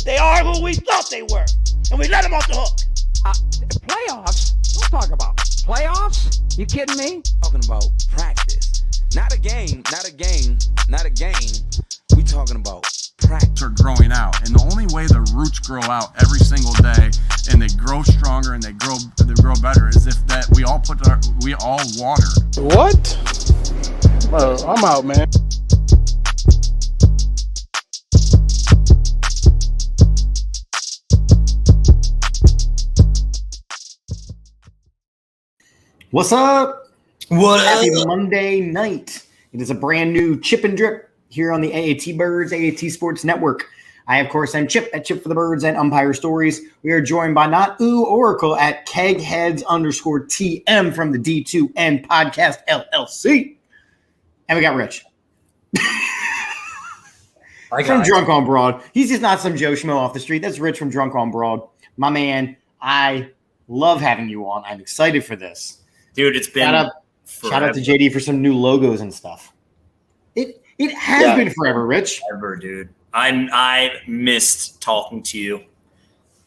They are who we thought they were, and we let them off the hook. Playoffs? Don't talk about playoffs. You kidding me? Talking about practice. Not a game. We talking about practice. Are growing out, and the only way the roots grow out every single day, and they grow stronger and they grow better, is if that we all water. What? Well, I'm out, man. What's up? What up? Happy Monday night. It is a brand new Chip and Drip here on the AAT Birds, AAT Sports Network. I, of course, am Chip at Chip for the Birds and Umpire Stories. We are joined by not Oracle at Kegheads_TM from the D2N Podcast LLC. And we got Rich. From Drunk on Broad. He's just not some Joe Schmo off the street. That's Rich from Drunk on Broad. My man, I love having you on. I'm excited for this. Dude, it's been shout out to JD for some new logos and stuff. It has been forever, Rich. Forever, dude. I missed talking to you.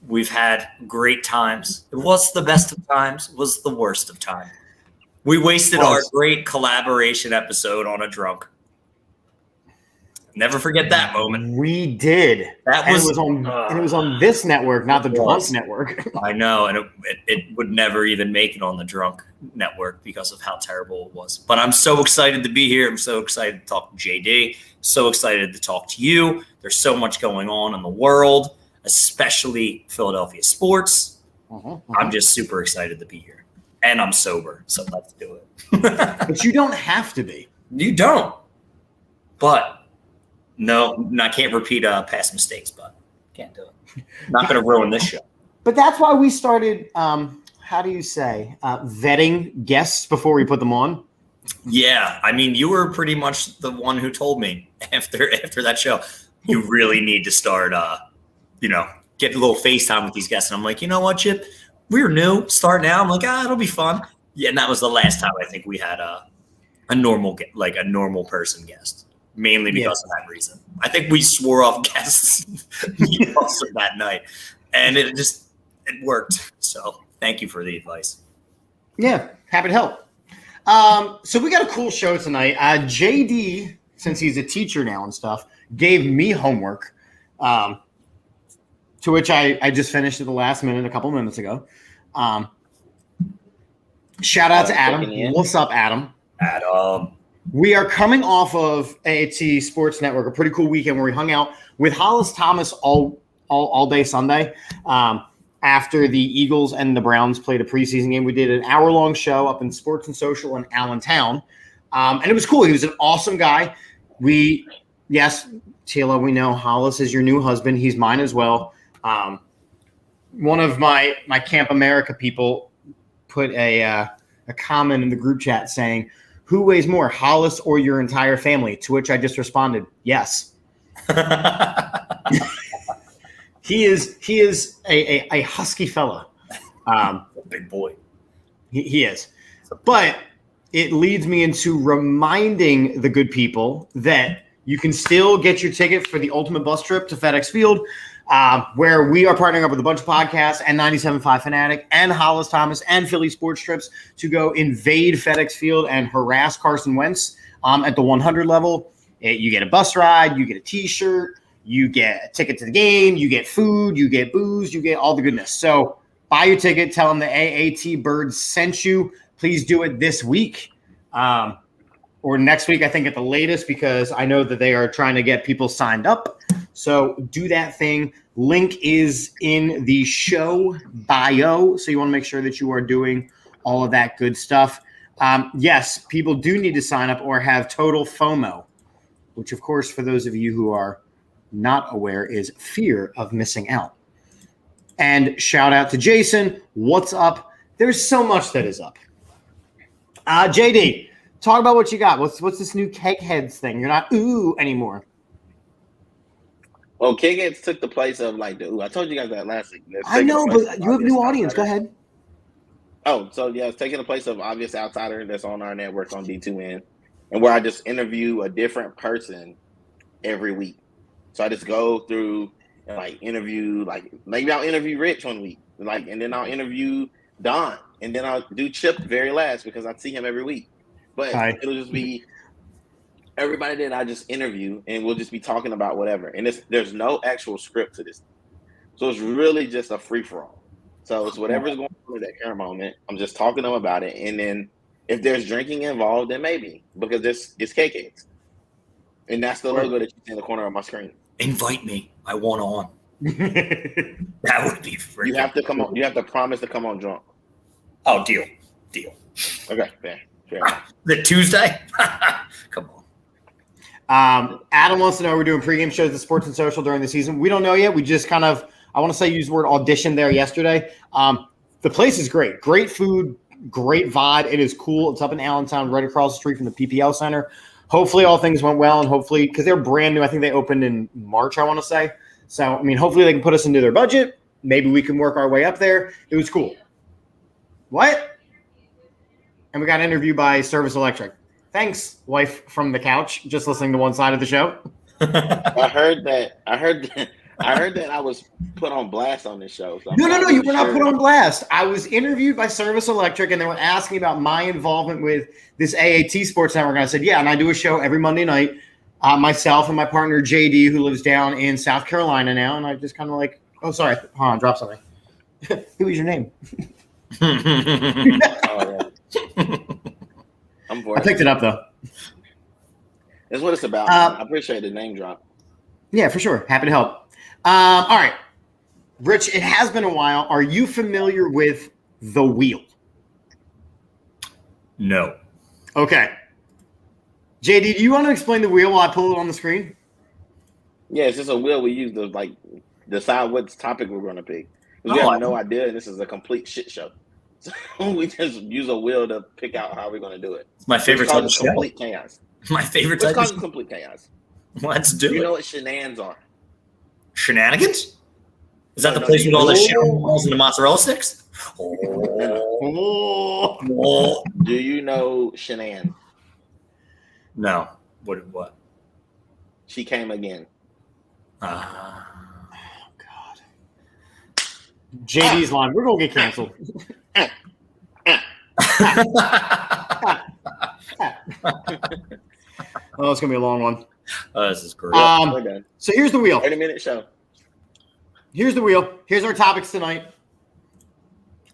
We've had great times. It was the best of times. It was the worst of times. We wasted our great collaboration episode on a drunk. Never forget that moment. We did. It was on this network, not the Drunk Network. I know, and it would never even make it on the Drunk Network because of how terrible it was. But I'm so excited to be here. I'm so excited to talk to JD. So excited to talk to you. There's so much going on in the world, especially Philadelphia sports. I'm just super excited to be here. And I'm sober, so let's do it. But you don't have to be. You don't. But no, I can't repeat past mistakes, but can't do it. Not going to ruin this show. But that's why we started, vetting guests before we put them on. Yeah. I mean, you were pretty much the one who told me after that show, you really need to start, get a little FaceTime with these guests. And I'm like, you know what, Chip? We're new. Start now. I'm like, it'll be fun. Yeah, and that was the last time I think we had a normal person guest. Mainly because of that reason. I think we swore off guests that night, and it worked. So thank you for the advice. Yeah, happy to help. So we got a cool show tonight. JD, since he's a teacher now and stuff, gave me homework, to which I just finished at the last minute a couple minutes ago. Shout out to Adam. What's up, Adam? Adam. We are coming off of AAT Sports Network, a pretty cool weekend where we hung out with Hollis Thomas all day Sunday. After the Eagles and the Browns played a preseason game, we did an hour-long show up in Sports and Social in Allentown. And it was cool. He was an awesome guy. Tila, we know Hollis is your new husband. He's mine as well. One of my Camp America people put a comment in the group chat saying, "Who weighs more, Hollis or your entire family?" To which I just responded, yes. He is a husky fella. Big boy. He is. But it leads me into reminding the good people that you can still get your ticket for the ultimate bus trip to FedEx Field, where we are partnering up with a bunch of podcasts and 97.5 Fanatic and Hollis Thomas and Philly Sports Trips to go invade FedEx Field and harass Carson Wentz at the 100 level. You get a bus ride, you get a T-shirt, You get a ticket to the game. You get food. You get booze. You get all the goodness. So buy your ticket. Tell them the AAT Birds sent you. Please do it this week or next week, I think, at the latest, because I know that they are trying to get people signed up. So do that thing. Link is in the show bio. So you want to make sure that you are doing all of that good stuff. Yes, people do need to sign up or have total FOMO, which, of course, for those of you who are not aware, is fear of missing out. And shout out to Jason. What's up? There's so much that is up. JD, talk about what you got. What's this new cake heads thing? You're not ooh anymore. Well, cake heads took the place of like the ooh. I told you guys that last week. I know, but you have new audience. Go ahead. Oh, so yeah, it's taking the place of Obvious Outsider that's on our network on D2N, and where I just interview a different person every week. So I just go through and like interview, like maybe I'll interview Rich one week, like, and then I'll interview Don, and then I'll do Chip very last because I see him every week. But it'll just be everybody that I just interview, and we'll just be talking about whatever. And there's no actual script to this, so it's really just a free for all. So it's whatever's going on at that current moment. I'm just talking to them about it, and then if there's drinking involved, then maybe, because it's cake eggs, and that's the logo that you see in the corner of my screen. Invite me. I want on. That would be freaking. You have to come on. You have to promise to come on drunk. Oh, deal. Okay, fair. The Tuesday? Come on. Adam wants to know, we're doing pregame shows at Sports and Social during the season. We don't know yet. We just kind of, I want to say, use the word audition there yesterday. The place is great. Great food, great vibe. It is cool. It's up in Allentown, right across the street from the PPL Center. Hopefully all things went well, and hopefully, because they're brand new, I think they opened in March, I want to say. So, I mean, hopefully they can put us into their budget. Maybe we can work our way up there. It was cool. What? And we got interviewed by Service Electric. Thanks, wife from the couch, just listening to one side of the show. I heard that I was put on blast on this show. So No, you were not put on blast. I was interviewed by Service Electric, and they were asking about my involvement with this AAT Sports Network. And I said, yeah, and I do a show every Monday night. Myself and my partner, JD, who lives down in South Carolina now. And I just kind of like, oh, sorry. Hold on, drop something. Who is your name? I'm for I picked it up, though. That's what it's about. I appreciate the name drop. Yeah, for sure. Happy to help. All right. Rich, it has been a while. Are you familiar with the wheel? No. Okay. JD, do you want to explain the wheel while I pull it on the screen? Yeah, it's just a wheel we use to like decide what topic we're going to pick. We have no idea, and this is a complete shit show. So we just use a wheel to pick out how we're going to do it. It's my favorite type of show. Complete chaos. My favorite Let's type call of it complete chaos. Let's do it. You know what shenanigans are? Shenanigans? Is that the place with all the shit balls and the mozzarella sticks? Oh. Do you know Shanann? No. What? She came again. God. JD's line. We're going to get canceled. Oh, it's going to be a long one. This is great. We're done. So here's the wheel. 30-minute show. Here's the wheel. Here's our topics tonight.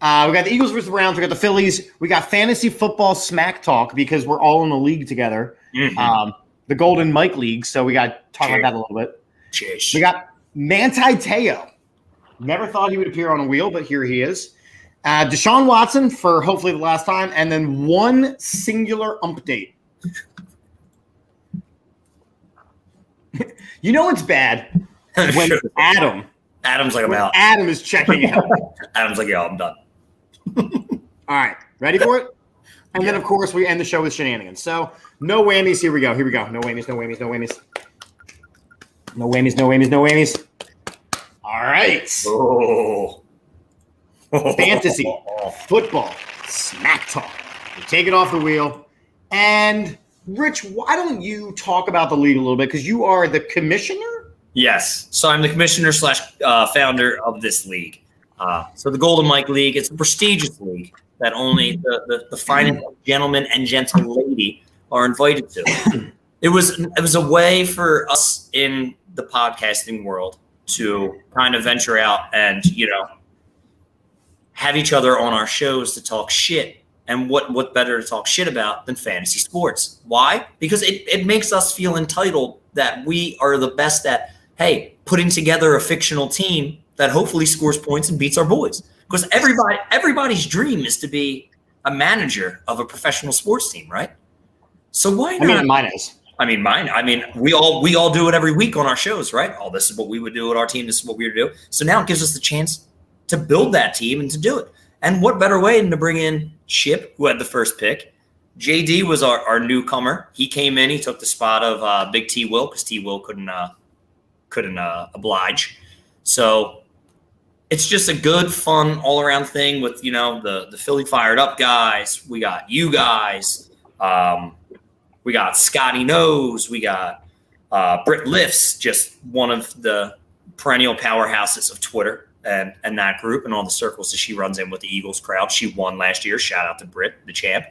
We got the Eagles versus the Browns. We got the Phillies. We got fantasy football smack talk because we're all in a league together. Mm-hmm. The Golden Mike League. So we got to talk about that a little bit. Cheers. We got Manti Te'o. Never thought he would appear on a wheel, but here he is. Deshaun Watson for hopefully the last time, and then one singular update. You know it's bad when Adam's like, I'm out. Adam is checking out. Adam's like, yeah, I'm done. All right, ready for it? And then, of course, we end the show with shenanigans. So no whammies. Here we go. No whammies. No whammies. All right. Oh. Fantasy football smack talk. We take it off the wheel. And Rich, why don't you talk about the league a little bit? Because you are the commissioner? Yes. So I'm the commissioner / founder of this league. So the Golden Mike League, it's a prestigious league that only the finest gentlemen and gentle lady are invited to. It was a way for us in the podcasting world to kind of venture out and, have each other on our shows to talk shit. And what better to talk shit about than fantasy sports? Why? Because it makes us feel entitled that we are the best at, hey, putting together a fictional team that hopefully scores points and beats our boys. Because everybody's dream is to be a manager of a professional sports team, right? So why not? Mine is. We all do it every week on our shows, right? Oh, this is what we would do with our team. This is what we would do. So now it gives us the chance to build that team and to do it. And what better way than to bring in Chip, who had the first pick. JD was our newcomer. He came in. He took the spot of Big T Will because T Will couldn't oblige. So it's just a good, fun, all-around thing with, the Philly Fired Up guys. We got you guys. We got Scotty Knows. We got Britt Lifts, just one of the perennial powerhouses of Twitter and that group and all the circles that she runs in with the Eagles crowd. She won last year. Shout out to Britt, the champ.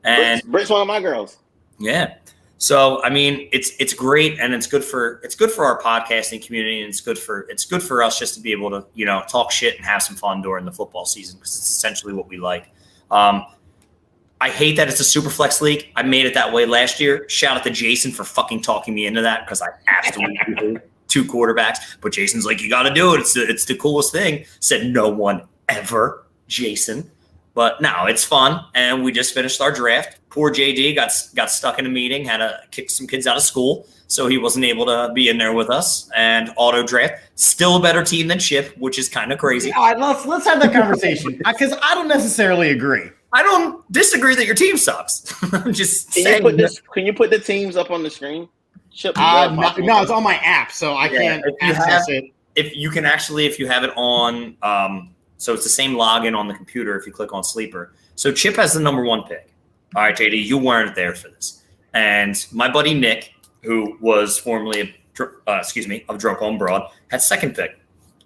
And Britt's one of my girls. Yeah. So it's great, and it's good for our podcasting community, and it's good for us just to be able to talk shit and have some fun during the football season because it's essentially what we like. I hate that it's a super flex league. I made it that way last year. Shout out to Jason for fucking talking me into that because I absolutely hate 2 quarterbacks. But Jason's like, you got to do it. It's the coolest thing. Said no one ever, Jason. But no, it's fun, and we just finished our draft. Poor JD got stuck in a meeting, had to kick some kids out of school, so he wasn't able to be in there with us. And auto draft, still a better team than Chip, which is kind of crazy. All right, let's have that conversation because I don't necessarily agree. I don't disagree that your team sucks. I'm just Can saying. Can you put the teams up on the screen? No, it's on my app, so I can't access it. If you have it on, so it's the same login on the computer if you click on Sleeper. So Chip has the number 1 pick. All right, JD, you weren't there for this. And my buddy Nick, who was formerly of Drunk on Broad, had 2nd pick.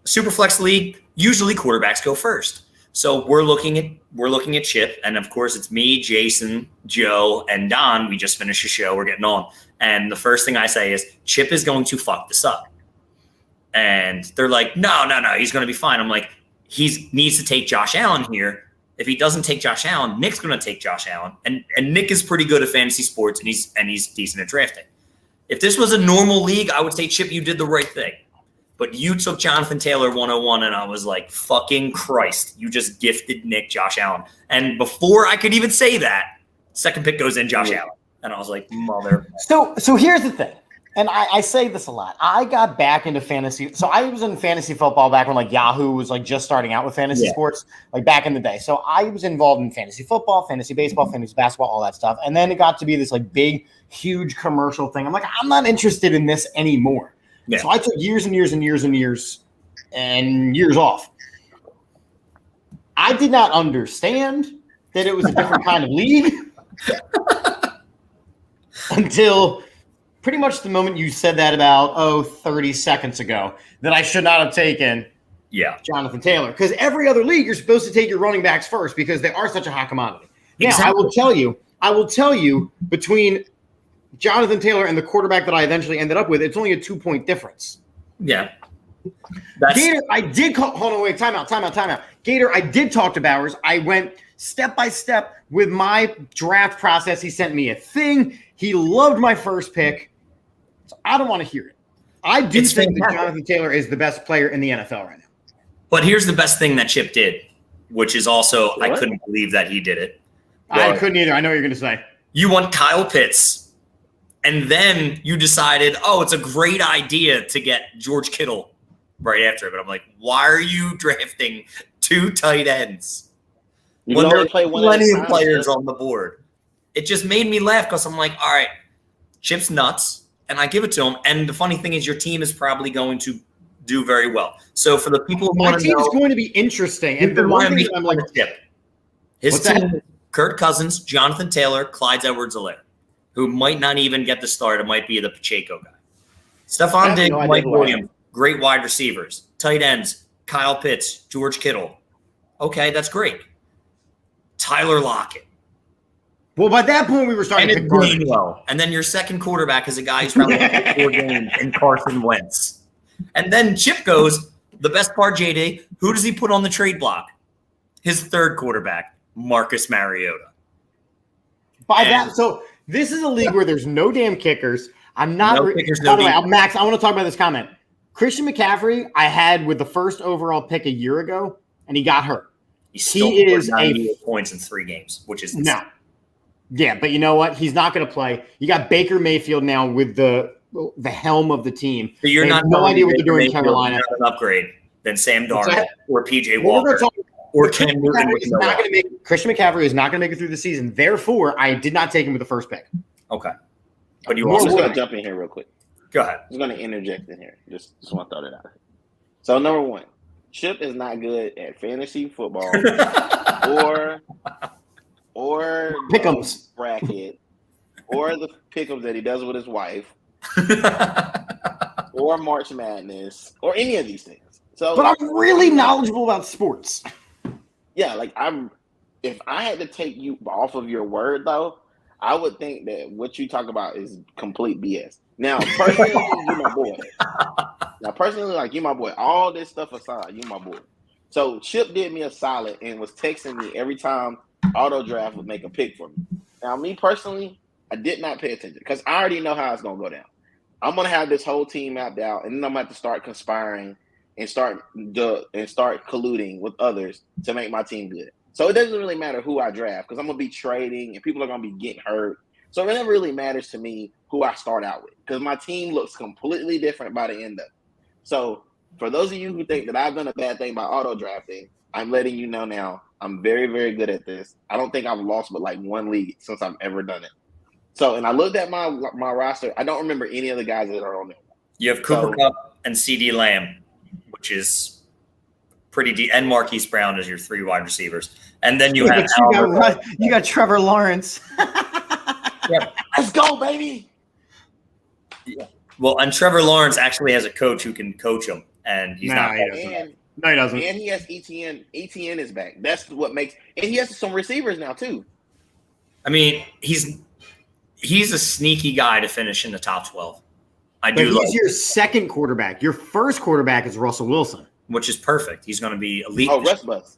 Superflex league, usually quarterbacks go first. So we're looking at Chip, and of course it's me, Jason, Joe, and Don. We just finished a show. We're getting on. And the first thing I say is, Chip is going to fuck this up. And they're like, no, he's going to be fine. I'm like, he needs to take Josh Allen here. If he doesn't take Josh Allen, Nick's going to take Josh Allen. And Nick is pretty good at fantasy sports, and he's decent at drafting. If this was a normal league, I would say, Chip, you did the right thing. But you took Jonathan Taylor 101, and I was like, fucking Christ, you just gifted Nick Josh Allen. And before I could even say that, 2nd pick goes in Josh Allen. And I was like, mother. So here's the thing. And I say this a lot. I got back into fantasy. So I was in fantasy football back when Yahoo was just starting out with fantasy sports, back in the day. So I was involved in fantasy football, fantasy baseball, fantasy basketball, all that stuff. And then it got to be this big, huge commercial thing. I'm like, I'm not interested in this anymore. Yeah. So I took years and years and years and years and years off. I did not understand that it was a different kind of league until pretty much the moment you said that about 30 seconds ago, that I should not have taken Jonathan Taylor. Because every other league, you're supposed to take your running backs first because they are such a high commodity. Exactly. Now, I will tell you between Jonathan Taylor and the quarterback that I eventually ended up with, it's only a 2-point difference. Yeah. Gator, I did call – hold on, wait, time out. Gator, I did talk to Bowers. I went step by step with my draft process. He sent me a thing. He loved my first pick. So I don't want to hear it. I do think that Jonathan Taylor is the best player in the NFL right now. But here's the best thing that Chip did, which is also I couldn't believe that he did it. I couldn't either. I know what you're going to say. You want Kyle Pitts, and then you decided, it's a great idea to get George Kittle right after it. But I'm like, why are you drafting 2 tight ends when there are plenty of players on the board? It just made me laugh because I'm like, all right, Chip's nuts, and I give it to him. And the funny thing is your team is probably going to do very well. So for the people who want to know. My team is going to be interesting. And the one thing I'm like, Chip. His team, Kirk Cousins, Jonathan Taylor, Clyde Edwards-Helaire, who might not even get the start. It might be the Pacheco guy. Stephon Diggs, Mike Williams, great wide receivers. Tight ends, Kyle Pitts, George Kittle. Okay, that's great. Tyler Lockett. Well, by that point, we were starting And to it's pick garbage. Gainwell. And then your second quarterback is a guy who's probably had 4 games in Carson Wentz. And then Chip goes, the best part, JD, who does he put on the trade block? His third quarterback, Marcus Mariota. So this is a league where there's no damn kickers. I'm not. No kickers, By no the way, defense. Max, I want to talk about this comment. Christian McCaffrey, I had with the first overall pick a year ago, and he got hurt. He still is scored 98 points in 3 games, which is insane. No. Yeah, but you know what? He's not going to play. You got Baker Mayfield now with the helm of the team. So you're They not have no idea what they're doing in Mayfield Carolina. is not an upgrade than Sam What's Darnold that? or PJ Well, we're Walker gonna talk- or Cam Newton. Christian McCaffrey is not going to make it through the season. Therefore, I did not take him with the first pick. Okay, but you More I'm also just wood. gonna jump in here real quick. go ahead. I'm just gonna interject in here. Just want to throw that out. So number one, Chip is not good at fantasy football or Pick'ems. bracket or the pick'ems that he does with his wife or March Madness or any of these things. So, But I'm really knowledgeable about sports. yeah, like if I had to take you off of your word though, I would think that what you talk about is complete BS. Now, personally, you my boy. You my boy. All this stuff aside, you my boy. So Chip did me a solid and was texting me every time Auto Draft would make a pick for me. Now, me personally, I did not pay attention because I already know how it's gonna go down. I'm gonna have this whole team mapped out, and then I'm gonna have to start conspiring and start colluding with others to make my team good. So it doesn't really matter who I draft because I'm gonna be trading and people are gonna be getting hurt. So it never really matters to me who I start out with because my team looks completely different by the end of it. So for those of you who think that I've done a bad thing by auto drafting, I'm letting you know now I'm very, very good at this. I don't think I've lost but like 1 league since I've ever done it. So, and I looked at my roster. I don't remember any of the guys that are on there. You have Cooper Kupp and CD Lamb, which is pretty deep, and Marquise Brown as your 3 wide receivers. And then you have You got Trevor Lawrence. Let's go, baby. Well, and Trevor Lawrence actually has a coach who can coach him, and he's not. he doesn't. And No, he doesn't. he has ETN. ETN is back. That's what makes, and he has some receivers now too. I mean, he's a sneaky guy to finish in the top 12. But he's your second quarterback. Your first quarterback is Russell Wilson. which is perfect. He's going to be elite. Oh, rest bus.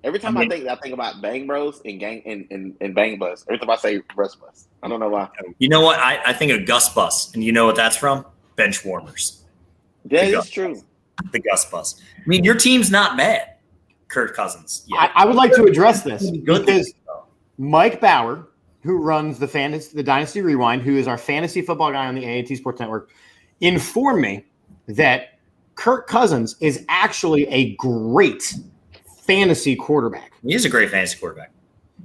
Every time I think about Bang Bros and Bang Bus, every time I say rest bus, I don't know why. You know what? I think of Gus Bus, and you know what that's from? Bench warmers. That is true. The Gus Bus. I mean, your team's not bad, Kirk Cousins. Yeah. I would like to address this Good. because Mike Bauer, who runs the Dynasty Rewind, who is our fantasy football guy on the AAT Sports Network, informed me that Kirk Cousins is actually a great fantasy quarterback. He is a great fantasy quarterback.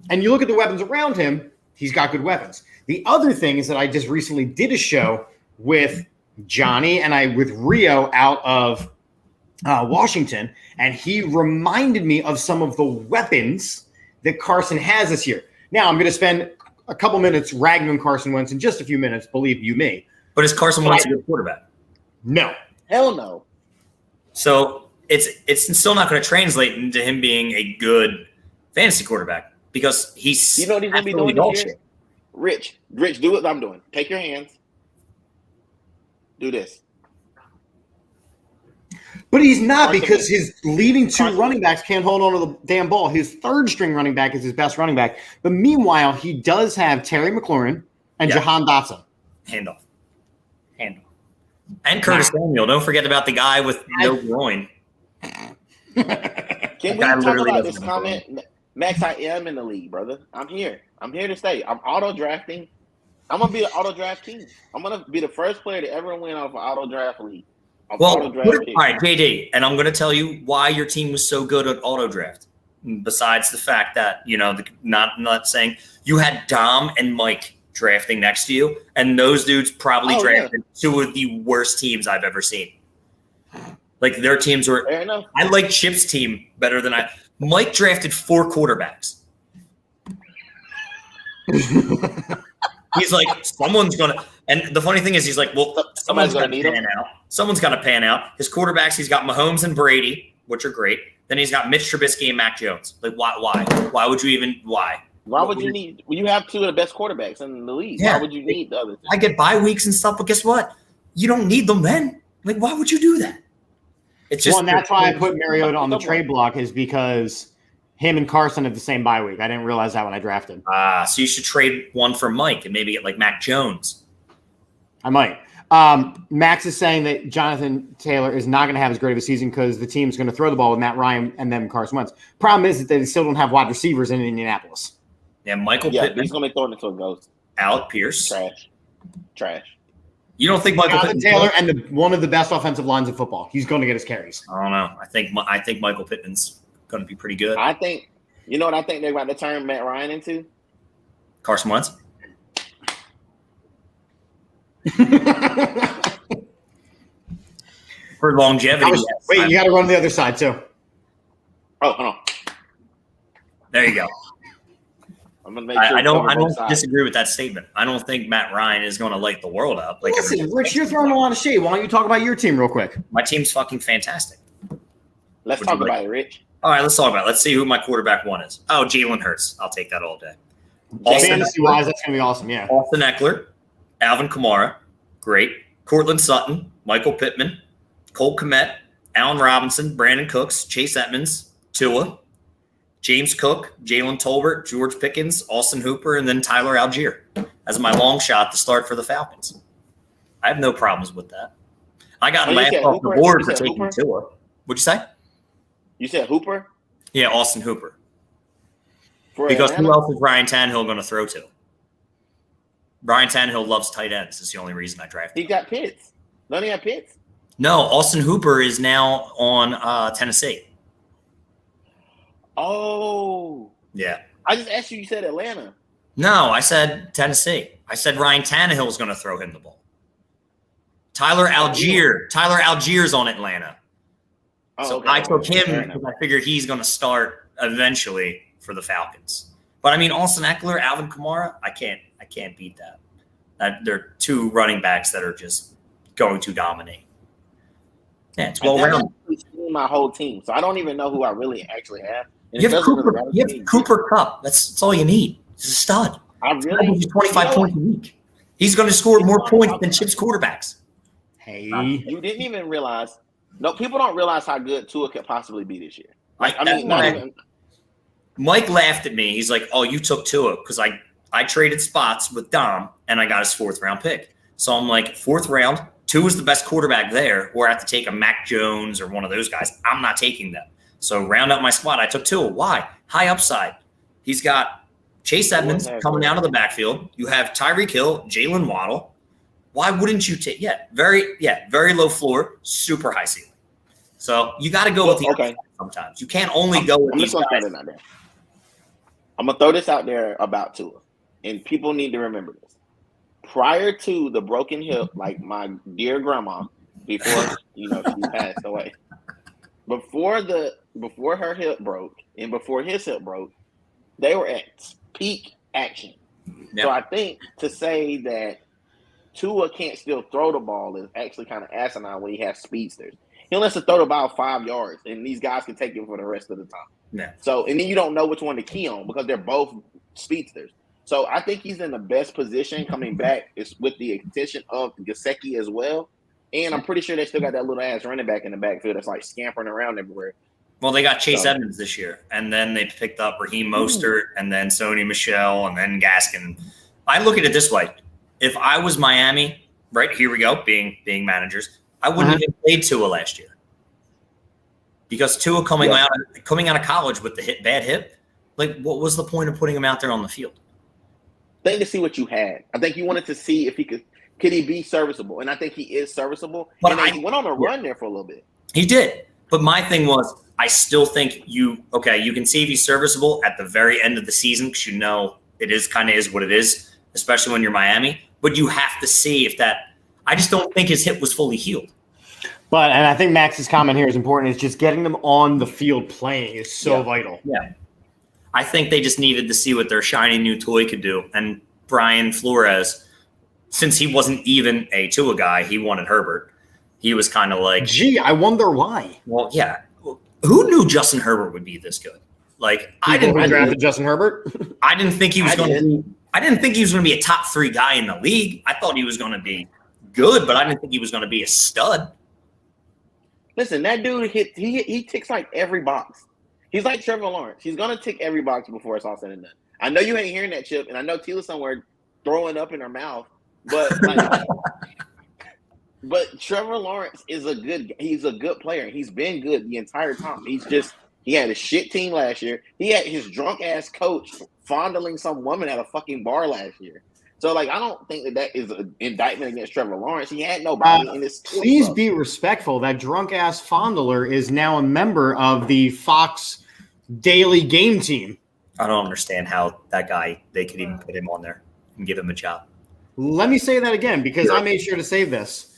And you look at the weapons around him, he's got good weapons. The other thing is that I just recently did a show with Johnny and with Rio out of Washington, and he reminded me of some of the weapons that Carson has this year. Now, I'm going to spend a couple minutes ragging on Carson Wentz in just a few minutes, believe you me. But is Carson Wentz a good quarterback? No. Hell no. So it's still not going to translate into him being a good fantasy quarterback because he's You know what he's going to be doing this year? Rich, do what I'm doing. Take your hands. Do this. But he's not Carson because Wentz. his leading two Carson running backs can't hold on to the damn ball. His third string running back is his best running back. But meanwhile, he does have Terry McLaurin and Jahan Dotson. handoff. And Curtis Samuel. Don't forget about the guy with no groin. Can we guy talk literally about this doesn't comment? Max, I am in the league, brother. I'm here. I'm here to stay. I'm auto drafting. I'm gonna be an auto draft king. I'm gonna be the first player to ever win off an auto draft league. Well, all right, JD, and I'm going to tell you why your team was so good at auto draft. Besides the fact that not saying you had Dom and Mike drafting next to you, and those dudes probably drafted two of the worst teams I've ever seen. Like their teams were. Fair enough. I like Chip's team better than Mike drafted 4 quarterbacks. He's like, someone's going to. And the funny thing is, he's like, well, someone's got to pan out. Someone's got to pan out. His quarterbacks, he's got Mahomes and Brady, which are great. Then he's got Mitch Trubisky and Mac Jones. Like, why? Why would you even? Why? Why would you need? Well, you have two of the best quarterbacks in the league. Yeah. Why would you need the other? I get bye weeks and stuff, but guess what? You don't need them then. Like, why would you do that? It's just and that's why I put Mariota on the trade block is because him and Carson have the same bye week. I didn't realize that when I drafted. So you should trade one for Mike and maybe get like Mac Jones. I might. Max is saying that Jonathan Taylor is not going to have as great of a season because the team's going to throw the ball with Matt Ryan and then Carson Wentz. Problem is that they still don't have wide receivers in Indianapolis. Yeah, Michael Yeah, Pittman, he's going to be throwing it to a ghost. Alec Pierce. Trash. You don't think Michael Jonathan Pittman Taylor and one of the best offensive lines in football. He's going to get his carries. I don't know. I think Michael Pittman's going to be pretty good. I think you know what I think they're about to turn Matt Ryan into? Carson Wentz. For longevity. Wait, you got to run to the other side too. Oh, hold on. There you go. I'm gonna make sure I don't sides. disagree with that statement. I don't think Matt Ryan is going to light the world up. Like Listen, Rich, you're throwing a lot of shade. Why don't you talk about your team real quick? my team's fucking fantastic. Let's Would talk you like- about it, Rich. All right, let's talk about it. Let's see who my quarterback one is. Oh, Jalen Hurts. I'll take that all day. Austin Fantasy-wise, that's going to be awesome, yeah. Austin Eckler, Alvin Kamara, great. Cortland Sutton, Michael Pittman, Cole Kmet, Allen Robinson, Brandon Cooks, Chase Edmonds, Tua, James Cook, Jalen Tolbert, George Pickens, Austin Hooper, and then Tyler Algier as my long shot to start for the Falcons. I have no problems with that. I got Oh, you laughed said off the Hooper? board You for said taking Hooper? Tua. What'd you say? You said Hooper Yeah, Austin Hooper. for Because Atlanta? who else is Ryan Tannehill going to throw to? Ryan Tannehill loves tight ends. It's the only reason I drafted He him. got Pitts. Don't he have Pitts? No, Austin Hooper is now on Tennessee. Oh, Yeah. I just asked you. You said Atlanta. No, I said Tennessee. I said Ryan Tannehill is going to throw him the ball. Tyler Allgeier's on Atlanta. Oh, So okay. I took Fair him enough. because I figured he's going to start eventually for the Falcons. But I mean, Austin Eckler, Alvin Kamara, I can't beat that. They're two running backs that are just going to dominate. Yeah, it's well I've never rounded. actually seen my whole team, so I don't even know who I really actually have. And You it have doesn't really Cooper. matter You to me. have Cooper Kupp. That's all you need. He's a stud. I He's really averaging 25 you know points a week. He's going to score more points than Chip's quarterbacks. Hey. You didn't even realize. No, people don't realize how good Tua could possibly be this year. Like, I mean, not even. Mike laughed at me. He's like, "Oh, you took Tua because I traded spots with Dom and I got his 4th round pick." So I'm like, 4th round, Tua is the best quarterback there, or I have to take a Mac Jones or one of those guys. I'm not taking them. So round up my squad. I took Tua. Why? High upside. He's got Chase Edmonds coming out of the backfield. You have Tyreek Hill, Jalen Waddle. Why wouldn't you take? Very low floor, super high ceiling. So you got to go with the Okay. upside sometimes. You can't only go with I'm these just gonna guys. throw that out there. I'm gonna throw this out there about Tua, and people need to remember this. Prior to the broken hip, like my dear grandma, before she passed away, before her hip broke and before his hip broke, they were at peak action. Yep. So I think to say that Tua can't still throw the ball is actually kind of asinine when he has speedsters. He only has to throw the ball 5 yards, and these guys can take it for the rest of the time. Yeah. So, and then you don't know which one to key on because they're both speedsters. So I think he's in the best position coming back is with the extension of Gesicki as well. And I'm pretty sure they still got that little ass running back in the backfield that's like scampering around everywhere. Well, they got Chase So- Edmonds this year, and then they picked up Raheem Mostert, and then Sony Michel, and then Gaskin. I look at it this way: if I was Miami, right here we go, being managers, I wouldn't have played Tua last year because Tua coming out of college with the bad hip, like what was the point of putting him out there on the field? I think to see what you had. I think you wanted to see if he could he be serviceable, and I think he is serviceable. But And then he went on a run there for a little bit. He did, but my thing was, I still think you can see if he's serviceable at the very end of the season because you know it is kind of is what it is, especially when you're Miami. But you have to see if that. I just don't think his hip was fully healed. But, and I think Max's comment here is important, is just getting them on the field playing is so vital. Yeah. I think they just needed to see what their shiny new toy could do. And Brian Flores, since he wasn't even a Tua guy, he wanted Herbert. He was kind of like, Gee, I wonder why. well, yeah. Who knew Justin Herbert would be this good? Like I People who drafted didn't. Justin Herbert. I didn't think he was I going did. to. I didn't think he was going to be a top 3 guy in the league. I thought he was going to be good, but I didn't think he was going to be a stud. Listen, that dude he ticks like every box. He's like Trevor Lawrence. He's gonna tick every box before it's all said and done. I know you ain't hearing that, Chip, and I know Tila's somewhere throwing up in her mouth, but but Trevor Lawrence is he's a good player. He's been good the entire time. He had a shit team last year. He had his drunk ass coach fondling some woman at a fucking bar last year. So, like, I don't think that is an indictment against Trevor Lawrence. He had nobody in his. Please be respectful. That drunk ass fondler is now a member of the Fox Daily Game Team. I don't understand how that guy, they could even put him on there and give him a job. Let me say that again because I made sure to save this.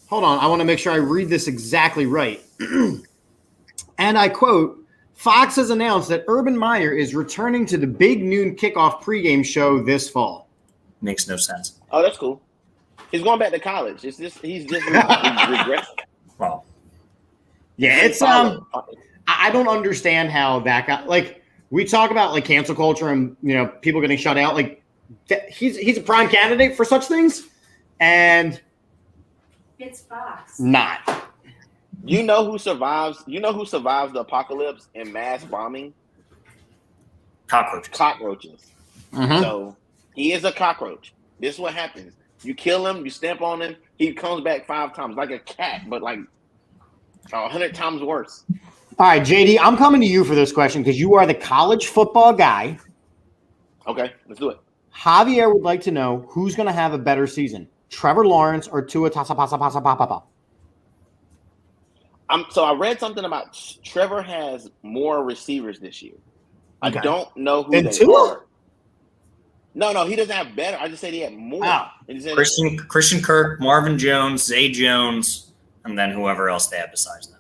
Hold on. I want to make sure I read this exactly right. And I quote, Fox has announced that Urban Meyer is returning to the Big Noon Kickoff pregame show this fall. Makes no sense. Oh, that's cool. He's going back to college. He's just regressing. Well, Yeah, it's I don't understand how that guy, like, we talk about like cancel culture and people getting shut out. Like he's a prime candidate for such things, and It's Fox. not. You know who survives? You know who survives the apocalypse and mass bombing? cockroaches. Cockroaches. Mhm. So he is a cockroach. This is what happens. You kill him, you stamp on him, he comes back 5 times like a cat, but like 100 times worse. All right, JD, I'm coming to you for this question because you are the college football guy. Okay, let's do it. Javier would like to know who's going to have a better season, Trevor Lawrence or Tua Tagovailoa. So I read something about Trevor has more receivers this year. Okay. I don't know who Than they Tua? are. No, he doesn't have better. I just said he had more. Oh. And he said- Christian Kirk, Marvin Jones, Zay Jones, and then whoever else they have besides them.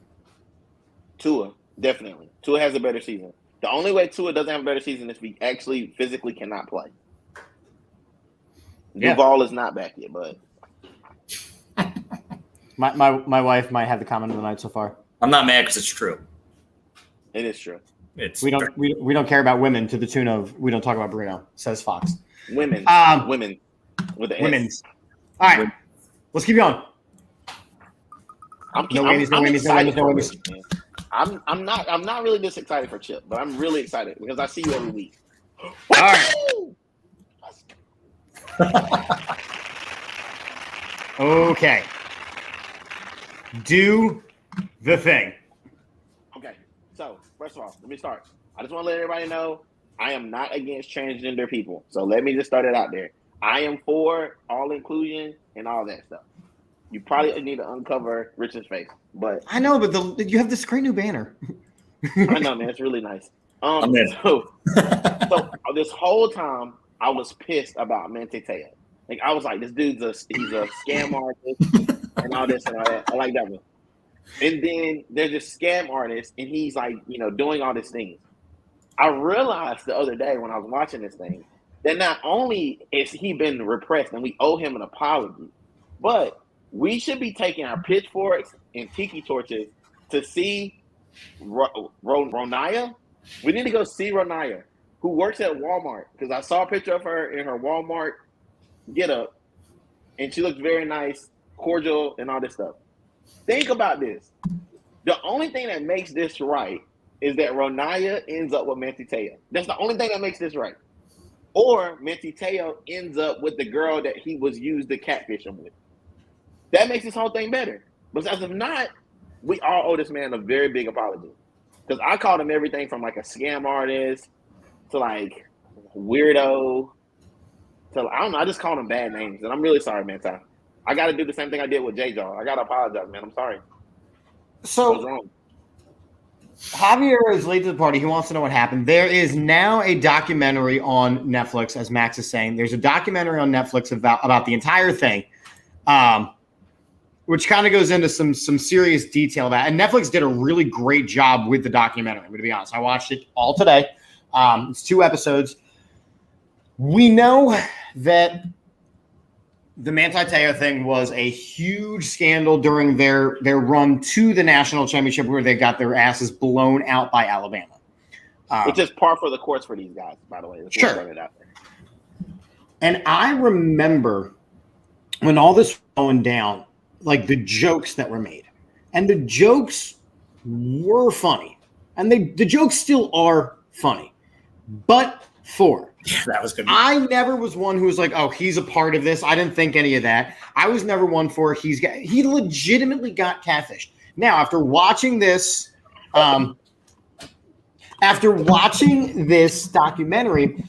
Tua, definitely. Tua has a better season. The only way Tua doesn't have a better season is if he actually physically cannot play. Yeah. Duval is not back yet, but My wife might have the comment of the night so far. I'm not mad because it's true. it is true. It's We don't care about women to the tune of we don't talk about Bruno, says Fox. Women with the S. Women's. All right, let's keep going. I'm No excited for whammies. Rich, man. I'm not really this excited for Chip, but I'm really excited because I see you every week. All right. Okay. Do the thing. Okay, so first of all, let me start. I just want to let everybody know I am not against transgender people. So let me just start it out there. I am for all inclusion and all that stuff. You probably need to uncover Richard's face, but I know, but you have this great new banner. I know, man, it's really nice. I'm in. So this whole time I was pissed about Manti Te'o. Like I was like, this dude's he's a scam artist and all this and all that. I like that one. And then there's this scam artist, and he's like, doing all these things. I realized the other day when I was watching this thing that not only is he been repressed and we owe him an apology, but we should be taking our pitchforks and tiki torches to see Ronaya. We need to go see Ronaya, who works at Walmart, because I saw a picture of her in her Walmart get-up, and she looks very nice, cordial, and all this stuff. Think about this. The only thing that makes this right is that Ronaya ends up with Manti Te'o. That's the only thing that makes this right. Or Manti Te'o ends up with the girl that he was used to catfish him with. That makes this whole thing better. Because if not, we all owe this man a very big apology. Because I called him everything from like a scam artist to like weirdo to, I don't know, I just called him bad names. And I'm really sorry, man. I got to do the same thing I did with J-Jaw. I got to apologize, man. I'm sorry. I was So wrong. Javier is late to the party. He wants to know what happened. There is now a documentary on Netflix, as Max is saying. There's a documentary on Netflix about the entire thing, which kind of goes into some serious detail about it. And Netflix did a really great job with the documentary. I'm going to be honest. I watched it all today. It's 2 episodes. We know that the Manti Te'o thing was a huge scandal during their run to the national championship where they got their asses blown out by Alabama. It's just par for the course for these guys, by the way. Sure. It out there. And I remember when all this was going down, like the jokes that were made. And the jokes were funny. And the jokes still are funny. But that was good. I never was one who was like, oh, he's a part of this. I didn't think any of that. I was never one for he legitimately got catfished. Now, after watching this documentary,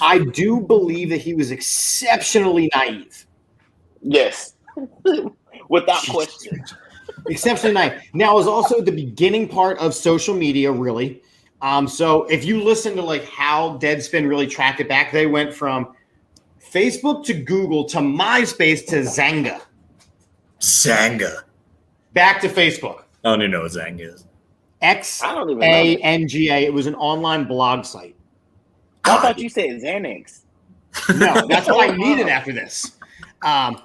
I do believe that he was exceptionally naive. Yes. Without question. Exceptionally naive. Now, it was also the beginning part of social media, really. So if you listen to like how Deadspin really tracked it back, they went from Facebook to Google to MySpace to Zanga. Back to Facebook. I don't even know what Zanga is. Xanga. It was an online blog site. I thought you said Xanax. No, that's what I needed after this. And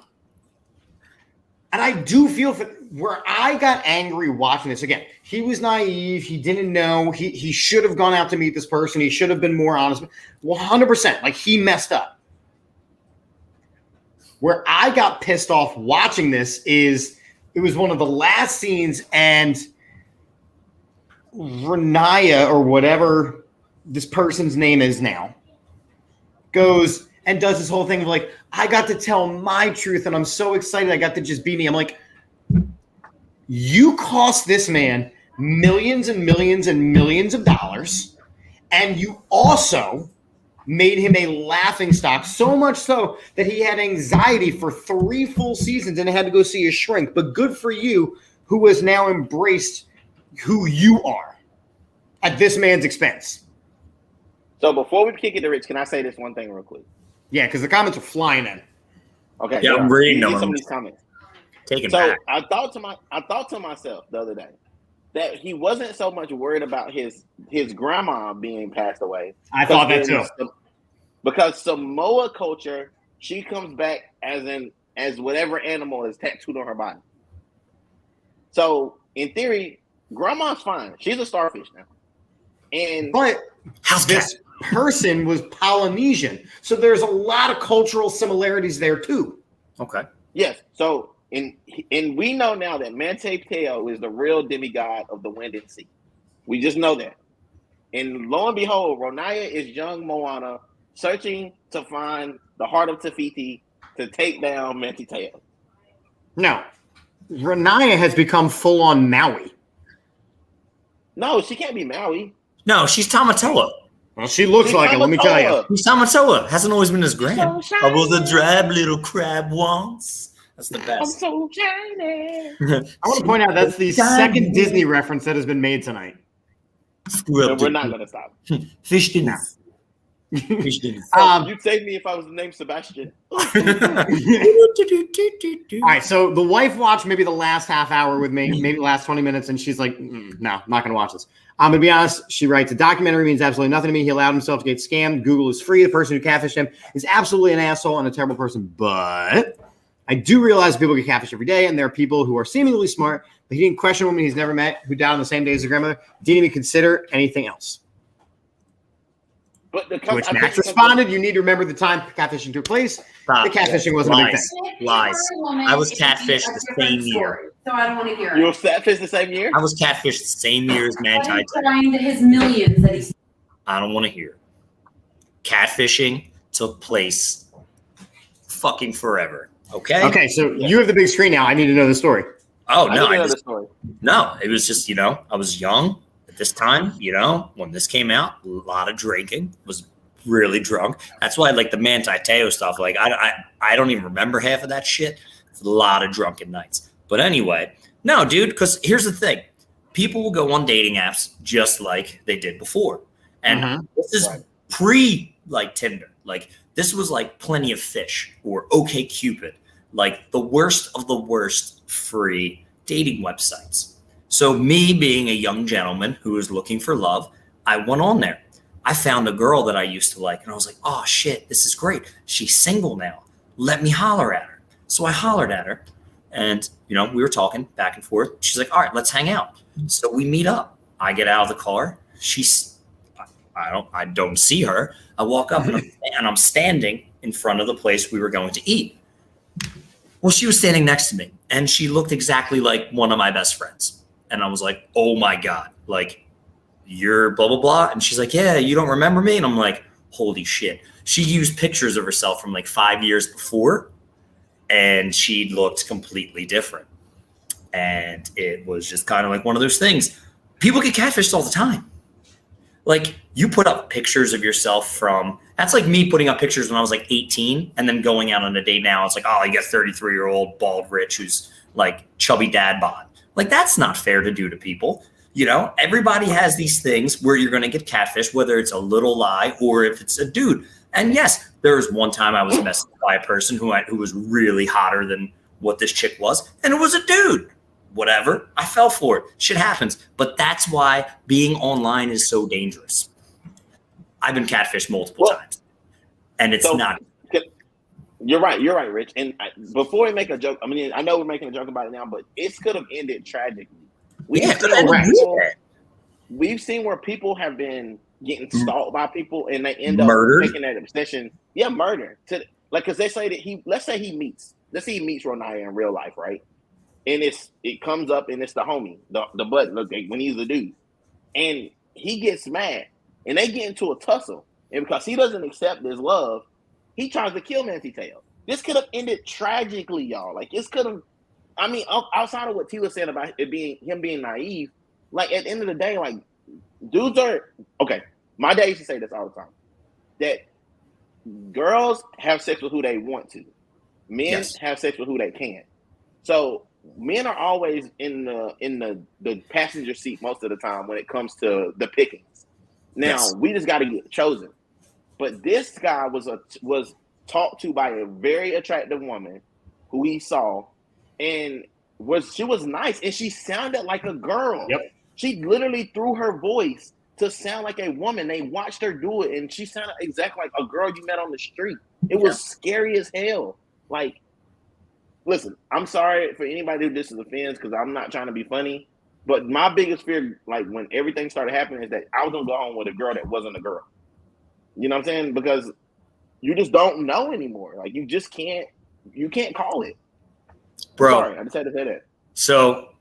I do feel for where I got angry watching this. Again, he was naive. He didn't know. He should have gone out to meet this person. He should have been more honest. 100%. Like, he messed up. Where I got pissed off watching this is it was one of the last scenes, and Renaya, or whatever this person's name is now, goes and does this whole thing of like, I got to tell my truth and I'm so excited I got to just be me. I'm like, you cost this man millions and millions and millions of dollars, and you also made him a laughingstock, so much so that he had anxiety for 3 full seasons and had to go see a shrink. But good for you, who has now embraced who you are at this man's expense. So before we kick it to Rich, can I say this one thing real quick? Yeah, because the comments are flying in. Okay. Yeah, I'm reading some of these comments. Taking So back. I thought to myself the other day that he wasn't so much worried about his grandma being passed away. I thought that too. Because Samoa culture, she comes back as whatever animal is tattooed on her body. So in theory, grandma's fine. She's a starfish now. But this person was Polynesian, so there's a lot of cultural similarities there too. Okay. Yes. So and we know now that Manti Te'o is the real demigod of the wind and sea. We just know that. And lo and behold, Ronaya is young Moana searching to find the heart of Tafiti to take down Manti Te'o. No, Renaya has become full-on Maui. No, she can't be Maui. No, she's Tamatoa. Well, she looks like it, let me tell you. She's Tamatoa. Hasn't always been as grand. I was a drab little crab once. That's the best. I'm so shiny. I want to point out that's the second Disney reference that has been made tonight. We're not going to stop. Fish dinners. Fish dinners. You'd save me if I was named Sebastian. All right, so the wife watched maybe the last half hour with me, maybe the last 20 minutes, and she's like, no, I'm not going to watch this. I'm going to be honest. She writes, a documentary means absolutely nothing to me. He allowed himself to get scammed. Google is free. The person who catfished him is absolutely an asshole and a terrible person. But I do realize people get catfished every day, and there are people who are seemingly smart, but he didn't question a woman he's never met who died on the same day as his grandmother. Didn't even consider anything else. But To which Max responded, you need to remember the time catfishing took place. Stop. The catfishing wasn't a big thing. Lies. I was catfished the same year. So I don't want to hear You it. were catfished the same year? I was catfished the same year as Manti Te'o. Trying to his millions that he's. I don't want to hear. Catfishing took place fucking forever. Okay? Okay, so you have the big screen now. I need to know the story. Oh, I no. didn't know the story. No, it was just, I was young at this time, when this came out, a lot of drinking, was really drunk. That's why, like, the Manti Te'o stuff, like, I don't even remember half of that shit. It's a lot of drunken nights. But anyway, no, dude, because here's the thing. People will go on dating apps just like they did before. And this is pre, like, Tinder. Like, this was, like, Plenty of Fish or OkCupid. Like, the worst of the worst free dating websites. So me being a young gentleman who was looking for love, I went on there. I found a girl that I used to like, and I was like, oh, shit, this is great. She's single now. Let me holler at her. So I hollered at her, and we were talking back and forth. She's like, all right, let's hang out. So we meet up. I get out of the car. I don't see her. I walk up and I'm standing in front of the place we were going to eat. Well, she was standing next to me, and she looked exactly like one of my best friends. And I was like, oh my God, like, you're blah, blah, blah. And she's like, yeah, you don't remember me? And I'm like, holy shit. She used pictures of herself from like 5 years before, and she looked completely different. And it was just kind of like one of those things. People get catfished all the time. Like, you put up pictures of yourself that's like me putting up pictures when I was like 18 and then going out on a date now. It's like, oh, you got 33-year-old bald rich who's like chubby dad bod. Like, that's not fair to do to people. Everybody has these things where you're going to get catfished, whether it's a little lie or if it's a dude. And yes, there was one time I was messaged by a person who was really hotter than what this chick was, and it was a dude. Whatever. I fell for it. Shit happens. But that's why being online is so dangerous. I've been catfished multiple times, and it's not. You're right, Rich. And before we make a joke, I mean, I know we're making a joke about it now, but it could have ended tragically. We've seen where people have been getting stalked by people, and they end up taking that obsession. Yeah, murder. Because they say that let's say he meets Ronaya in real life, right? And it comes up, and it's the homie, the bud, look, when he's a dude, and he gets mad, and they get into a tussle, and because he doesn't accept his love, he tries to kill Manti Te'o. This could have ended tragically, y'all. Like, this could have. I mean, outside of what T was saying about him being naive, like, at the end of the day, like, dudes are okay. My dad used to say this all the time, that girls have sex with who they want to, men have sex with who they can. So men are always in the passenger seat most of the time when it comes to the pickings. Now we just got to get chosen. But this guy was talked to by a very attractive woman who he saw, and she was nice, and she sounded like a girl. Yep. She literally threw her voice to sound like a woman. They watched her do it, and she sounded exactly like a girl you met on the street. It was scary as hell. Like, listen, I'm sorry for anybody who this is offends, because I'm not trying to be funny, but my biggest fear, like, when everything started happening, is that I was gonna go home with a girl that wasn't a girl. You know what I'm saying? Because you just don't know anymore. Like, you can't call it. Bro, sorry, I just had to say that. So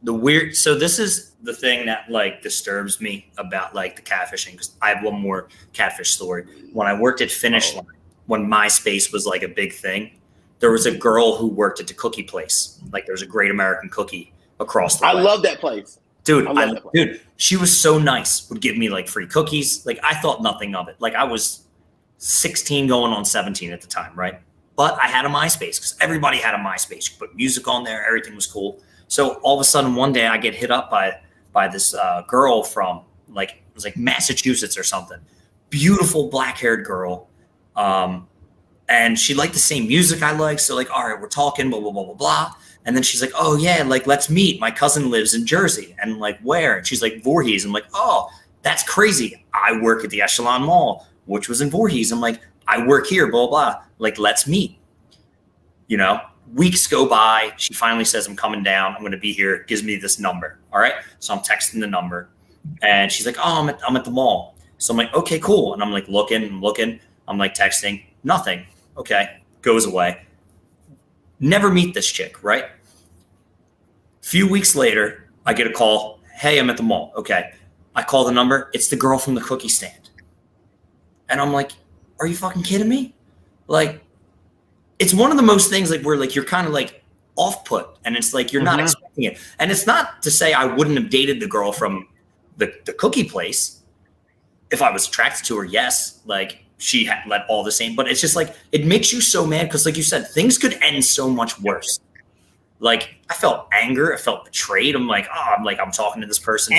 this is the thing that, like, disturbs me about, like, the catfishing, because I have one more catfish story. When I worked at Finish Line, when MySpace was like a big thing, there was a girl who worked at the cookie place. Like, there was a Great American Cookie across the way. I love that place. Dude, she was so nice. Would give me like free cookies. Like, I thought nothing of it. Like, I was 16 going on 17 at the time, right? But I had a MySpace because everybody had a MySpace. You could put music on there. Everything was cool. So all of a sudden one day I get hit up by this girl from, like, it was like Massachusetts or something. Beautiful black-haired girl. And she liked the same music I like. So, like, all right, we're talking, blah, blah, blah, blah, blah. And then she's like, oh, yeah, like, let's meet. My cousin lives in Jersey. And, like, where? And she's like, Voorhees. I'm like, oh, that's crazy. I work at the Echelon Mall, which was in Voorhees. I'm like, I work here, blah, blah. Like, let's meet. Weeks go by. She finally says, I'm coming down. I'm going to be here. Gives me this number. All right. So I'm texting the number. And she's like, oh, I'm at the mall. So I'm like, okay, cool. And I'm like, looking. I'm like texting. Nothing. Okay. Goes away. Never meet this chick, right? Few weeks later, I get a call. Hey, I'm at the mall. Okay. I call the number. It's the girl from the cookie stand. And I'm like, are you fucking kidding me? Like, it's one of the most things, like, where, like, you're kind of like off put, and it's like you're not expecting it. And it's not to say I wouldn't have dated the girl from the cookie place if I was attracted to her. Yes, like, she had let all the same, but it's just like, it makes you so mad because, like you said, things could end so much worse. Like, I felt anger, I felt betrayed. I'm like, I'm talking to this person.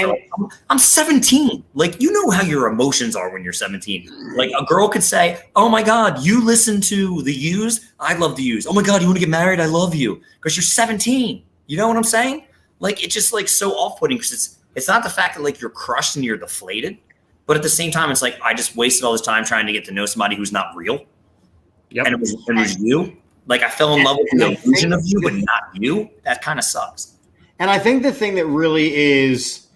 I'm 17. Like, you know how your emotions are when you're 17. Like, a girl could say, oh my God, you listen to the Used? I love the Used. Oh my God, you want to get married? I love you. Because you're 17. You know what I'm saying? Like, it's just, like, so off-putting because it's not the fact that, like, you're crushed and you're deflated. But at the same time, it's like, I just wasted all this time trying to get to know somebody who's not real. Yep. And it was you. Like I fell in love with the illusion of you, but not you. That kind of sucks. And I think the thing that really is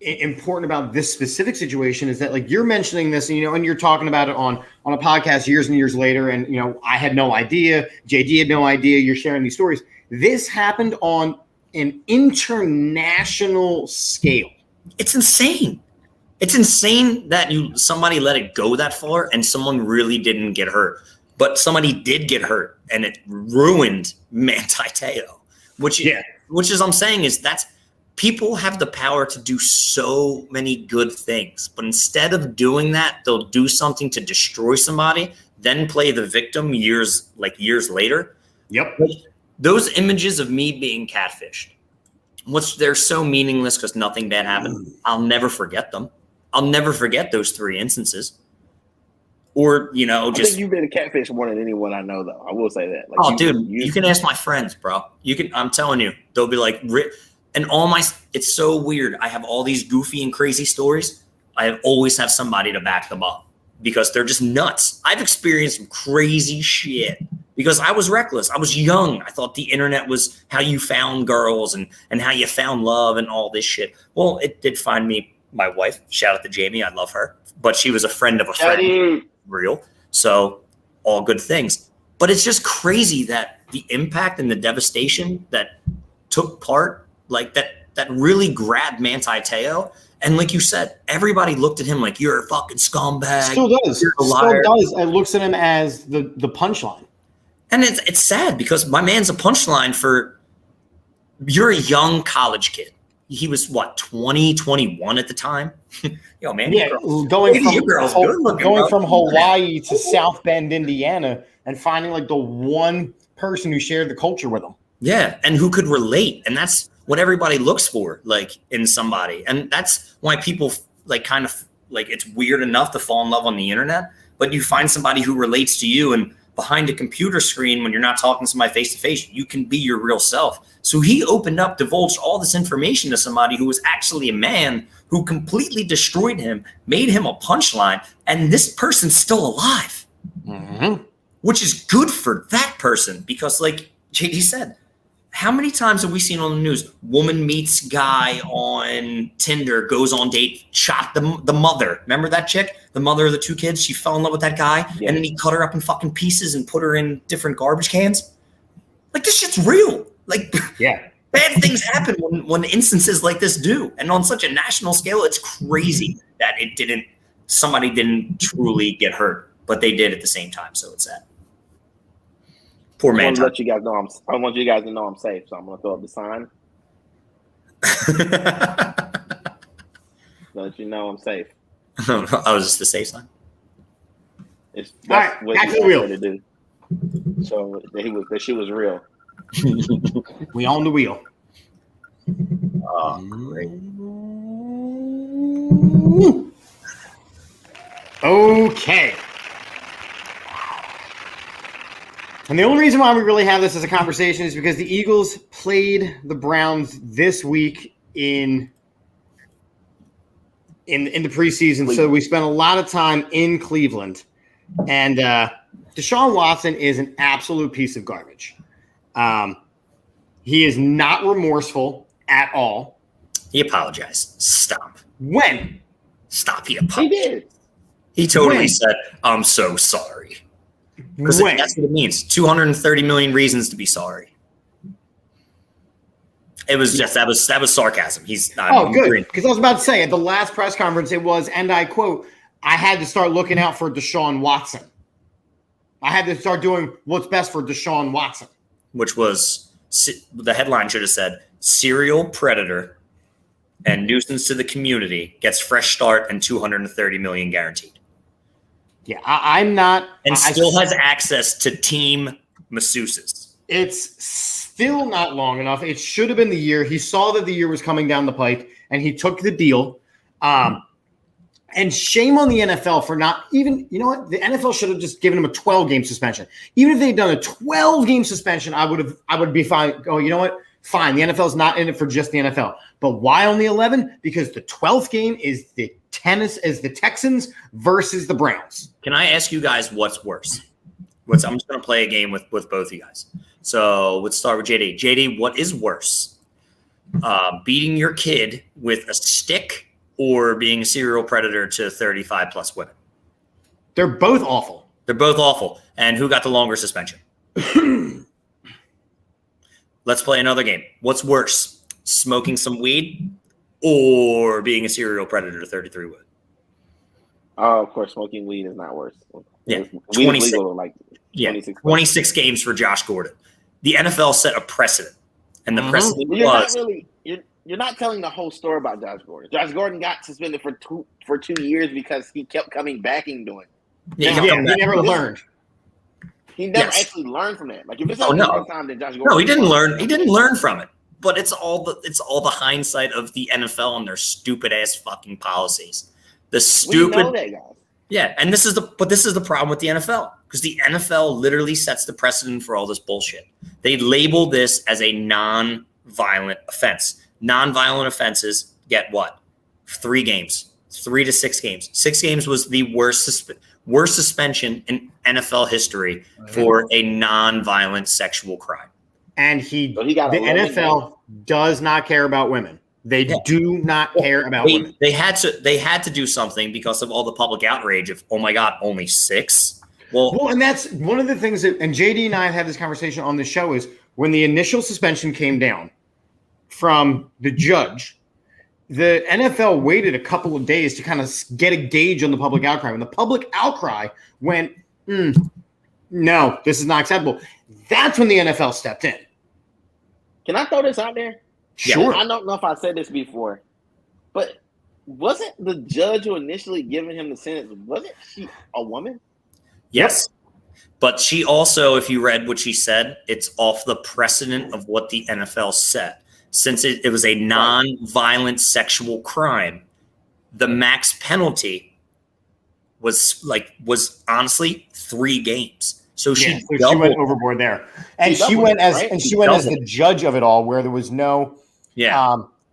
important about this specific situation is that, like, you're mentioning this, and and you're talking about it on a podcast years and years later, and I had no idea, JD had no idea. You're sharing these stories. This happened on an international scale. It's insane. It's insane that somebody let it go that far, and someone really didn't get hurt, but somebody did get hurt, and it ruined Manti Te'o. Which is I'm saying is that's. People have the power to do so many good things, but instead of doing that, they'll do something to destroy somebody, then play the victim years later. Yep. Those images of me being catfished, they're so meaningless because nothing bad happened. I'll never forget them. I'll never forget those 3 instances. Or, I think you've been a catfish more than anyone I know, though. I will say that. Like, you can ask my friends, bro. I'm telling you, they'll be like, and it's so weird. I have all these goofy and crazy stories. I always have somebody to back them up because they're just nuts. I've experienced some crazy shit because I was reckless. I was young. I thought the internet was how you found girls and how you found love and all this shit. Well, it did find me, my wife. Shout out to Jamie. I love her. But she was a friend of a friend. Real. So all good things. But it's just crazy that the impact and the devastation that took part like that really grabbed Manti Te'o. And like you said, everybody looked at him like, you're a fucking scumbag. Still does. Still does. It looks at him as the punchline. And it's sad because my man's a punchline for you're a young college kid. He was 20, 21 at the time. Yo, man. Yeah, going from Hawaii to South Bend, Indiana, and finding like the one person who shared the culture with him. Yeah, and who could relate. And that's what everybody looks for, like in somebody. And that's why people it's weird enough to fall in love on the internet, but you find somebody who relates to you, and behind a computer screen, when you're not talking to somebody face to face, you can be your real self. So he divulged all this information to somebody who was actually a man who completely destroyed him, made him a punchline, and this person's still alive, which is good for that person because, like JD said, how many times have we seen on the news, woman meets guy on Tinder, goes on date, shot the mother. Remember that chick? The mother of the 2 kids? She fell in love with that guy, and then he cut her up in fucking pieces and put her in different garbage cans. Like, this shit's real. Like, bad things happen when instances like this do. And on such a national scale, it's crazy that somebody didn't truly get hurt, but they did at the same time. So it's sad. Poor man. I want to let you guys know I want you guys to know I'm safe, so I'm going to throw up the sign. Let you know I'm safe. Oh, is this the safe sign? That's what he wanted to do. So that she was real. We on the wheel. Oh, great. Okay. And the only reason why we really have this as a conversation is because the Eagles played the Browns this week in the preseason. So we spent a lot of time in Cleveland. And Deshaun Watson is an absolute piece of garbage. He is not remorseful at all. He apologized. Stop. When? Stop. He apologized. He did. He totally said, I'm so sorry. Because that's what it means. 230 million reasons to be sorry. It was just that was sarcasm. He's not. Good. Because I was about to say at the last press conference, it was, and I quote, I had to start looking out for Deshaun Watson. I had to start doing what's best for Deshaun Watson. Which was, the headline should have said, serial predator and nuisance to the community gets fresh start and 230 million guaranteed. Yeah, I'm not. And still has access to team masseuses. It's still not long enough. It should have been the year. He saw that the year was coming down the pike, and he took the deal. And shame on the NFL for not even, you know what? The NFL should have just given him a 12-game suspension. Even if they'd done a 12-game suspension, I would be fine. Oh, you know what? Fine. The NFL's not in it for just the NFL. But why only 11? Because the 12th game is the Texans versus the Browns. Can I ask you guys what's worse? I'm just going to play a game with both of you guys. So let's start with JD. JD, what is worse? Beating your kid with a stick or being a serial predator to 35 plus women? They're both awful. They're both awful. And who got the longer suspension? Let's play another game. What's worse? Smoking some weed or being a serial predator to 33 women? Oh, of course, smoking weed is not worse. Yeah, Weed is legal, like 26 games for Josh Gordon. The NFL set a precedent, and the precedent You're was not really. You're not telling the whole story about Josh Gordon. Josh Gordon got suspended for 2 years because he kept coming back and doing it. He never learned. He never actually learned from that. Like if it's Oh, not no. the first time that Josh Gordon. no, he didn't learn. He didn't learn from it. But it's all the hindsight of the NFL and their stupid ass fucking policies. The We stupid. know that, guys. Yeah, and this is the problem with the NFL, because the NFL literally sets the precedent for all this bullshit. They label this as a non-violent offense. Non-violent offenses get what? 3 games, 3 to 6 games. 6 games was the worst suspension in NFL history for a non-violent sexual crime. And So he got the 11 NFL does not care about women. They do not care about women. They had to do something because of all the public outrage of, oh my God, only 6. Well, And that's one of the things that, and JD and I have had this conversation on the show, is when the initial suspension came down from the judge, the NFL waited a couple of days to kind of get a gauge on the public outcry. When the public outcry went, no, this is not acceptable, that's when the NFL stepped in. Can I throw this out there? Sure. I don't know if I said this before, but wasn't the judge who initially giving him the sentence, wasn't she a woman? yes. But she also, if you read what she said, it's off the precedent of what the NFL said. Since it was a non-violent sexual crime, the max penalty was honestly 3 games. So she went overboard there, and she went as the judge of it all, where there was no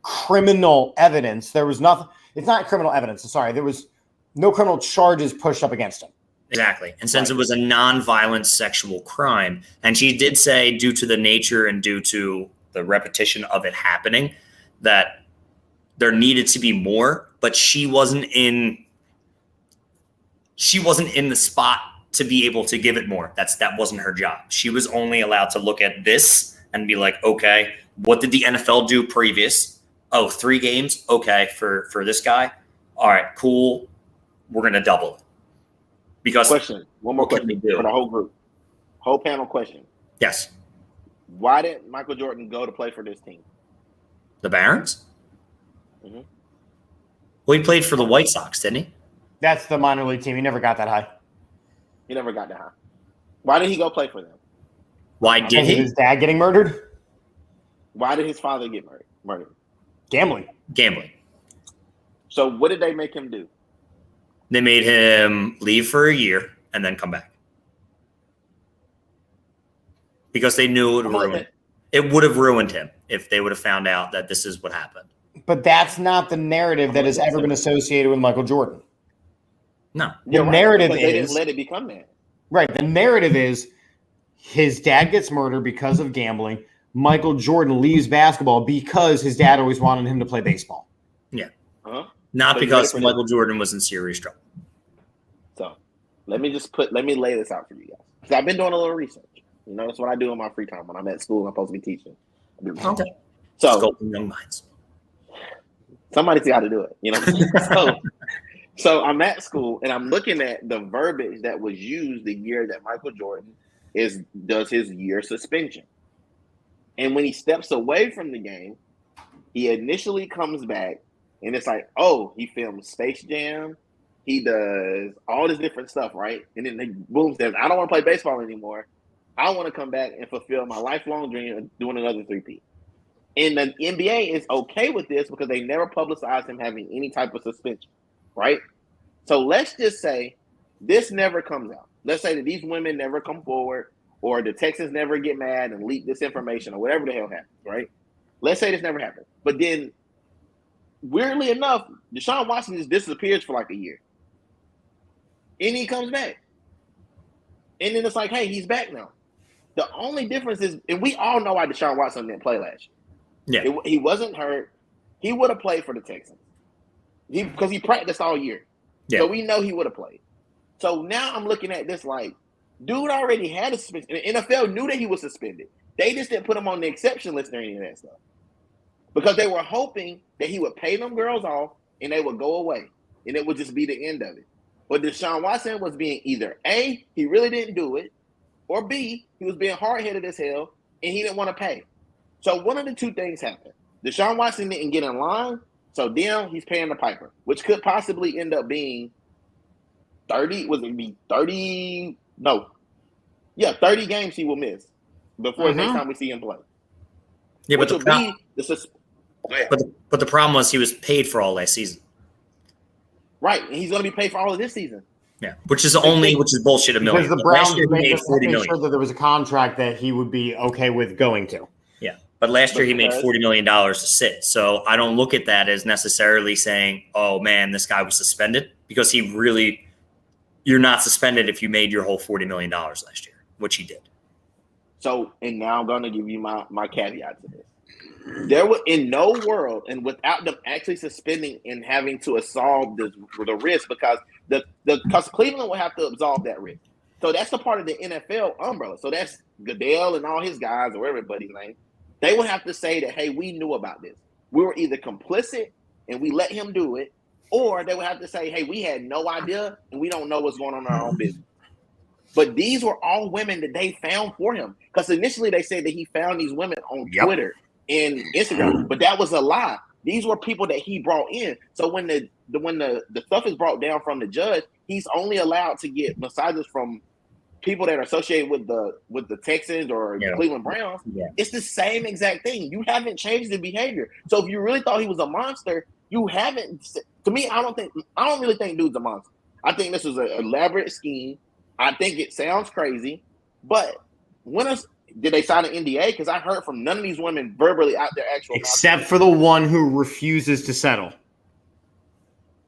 criminal evidence. There was nothing. It's not criminal evidence. Sorry, there was no criminal charges pushed up against him. Exactly. And since it was a non-violent sexual crime, and she did say, due to the nature and due to the repetition of it happening, that there needed to be more, but she wasn't in the spot to be able to give it more. That wasn't her job. She was only allowed to look at this and be like, okay, what did the NFL do previous? Oh, 3 games. Okay. For this guy. All right, cool. We're going to double it. Because One more question for the whole group. Whole panel question. Yes. Why did Michael Jordan go to play for this team? The Barons? Mm-hmm. Well, he played for the White Sox, didn't he? That's the minor league team. He never got that high. He never got that high. Why did he go play for them? Why did he? His dad getting murdered? Why did his father get murdered? Gambling. So what did they make him do? They made him leave for a year and then come back. Because they knew it would have ruined him if they would have found out that this is what happened. But that's not the narrative that has ever been associated with Michael Jordan. No. The narrative but they is didn't let it become that. right. The narrative is his dad gets murdered because of gambling. Michael Jordan leaves basketball because his dad always wanted him to play baseball. Yeah. Uh-huh. Not So because you ready for Michael Jordan was in serious trouble. So let me lay this out for you guys. Because I've been doing a little research. You know, that's what I do in my free time when I'm at school and I'm supposed to be teaching. I do research. Okay. So Sculpting young minds. somebody's got to do it, you know. So I'm at school and I'm looking at the verbiage that was used the year that Michael Jordan does his year suspension. And when he steps away from the game, he initially comes back and it's like, oh, he films Space Jam. He does all this different stuff, right? And then he boom says, I don't want to play baseball anymore. I want to come back and fulfill my lifelong dream of doing another 3-peat. And the NBA is okay with this because they never publicized him having any type of suspension, right? So let's just say this never comes out. Let's say that these women never come forward or the Texans never get mad and leak this information or whatever the hell happens, right? Let's say this never happens. But then, weirdly enough, Deshaun Watson just disappears for like a year. And he comes back. And then it's like, hey, he's back now. The only difference is, and we all know why Deshaun Watson didn't play last year. Yeah. He wasn't hurt. He would have played for the Texans. Because he practiced all year. Yeah. So we know he would have played. So now I'm looking at this like, dude already had a suspension. And the NFL knew that he was suspended. They just didn't put him on the exception list or any of that stuff. Because they were hoping that he would pay them girls off and they would go away. And it would just be the end of it. But Deshaun Watson was being either A, he really didn't do it, or B, he was being hard-headed as hell and he didn't want to pay. So one of the two things happened. Deshaun Watson didn't get in line, so then he's paying the piper, which could possibly end up being 30. Was it be 30? No. Yeah, 30 games he will miss before the next time we see him play. Yeah, but the the problem was he was paid for all last season. Right, and he's going to be paid for all of this season. Yeah, which is bullshit. $1 million. Because the Browns last year he made $40 million. sure that there was a contract that he would be okay with going to. Yeah, but last year he made $40 million to sit. So I don't look at that as necessarily saying, "Oh man, this guy was suspended," because you're not suspended if you made your whole $40 million last year, which he did. So, and now I'm going to give you my caveat to this. There was in no world, and without them actually suspending and having to absolve the risk, because because Cleveland will have to absolve that risk. So that's the part of the NFL umbrella. So that's Goodell and all his guys, or everybody's name. They will have to say that, hey, we knew about this. We were either complicit and we let him do it, or they would have to say, hey, we had no idea and we don't know what's going on in our own business. But these were all women that they found for him, because initially they said that he found these women on Twitter and Instagram, but that was a lie. These were people that he brought in. So when the stuff is brought down from the judge, he's only allowed to get massages from people that are associated with the Texans or the Cleveland Browns. Yeah. It's the same exact thing. You haven't changed the behavior. So if you really thought he was a monster, you haven't. To me, I don't really think dude's a monster. I think this was an elaborate scheme. I think it sounds crazy, but did they sign an NDA? Because I heard from none of these women verbally out their actual except for the one who refuses to settle.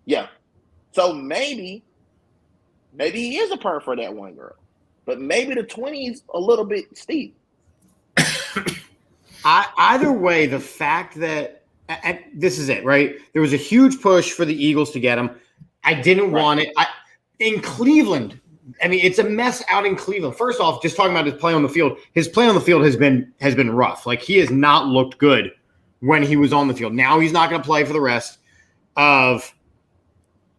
Yeah. So maybe he is a perv for that one girl, but maybe the 20's a little bit steep. Either way, the fact that this is it, right? There was a huge push for the Eagles to get him. I didn't want it. In Cleveland, I mean, it's a mess out in Cleveland. First off, just talking about his play on the field has been rough. Like, he has not looked good when he was on the field. Now he's not going to play for the rest of,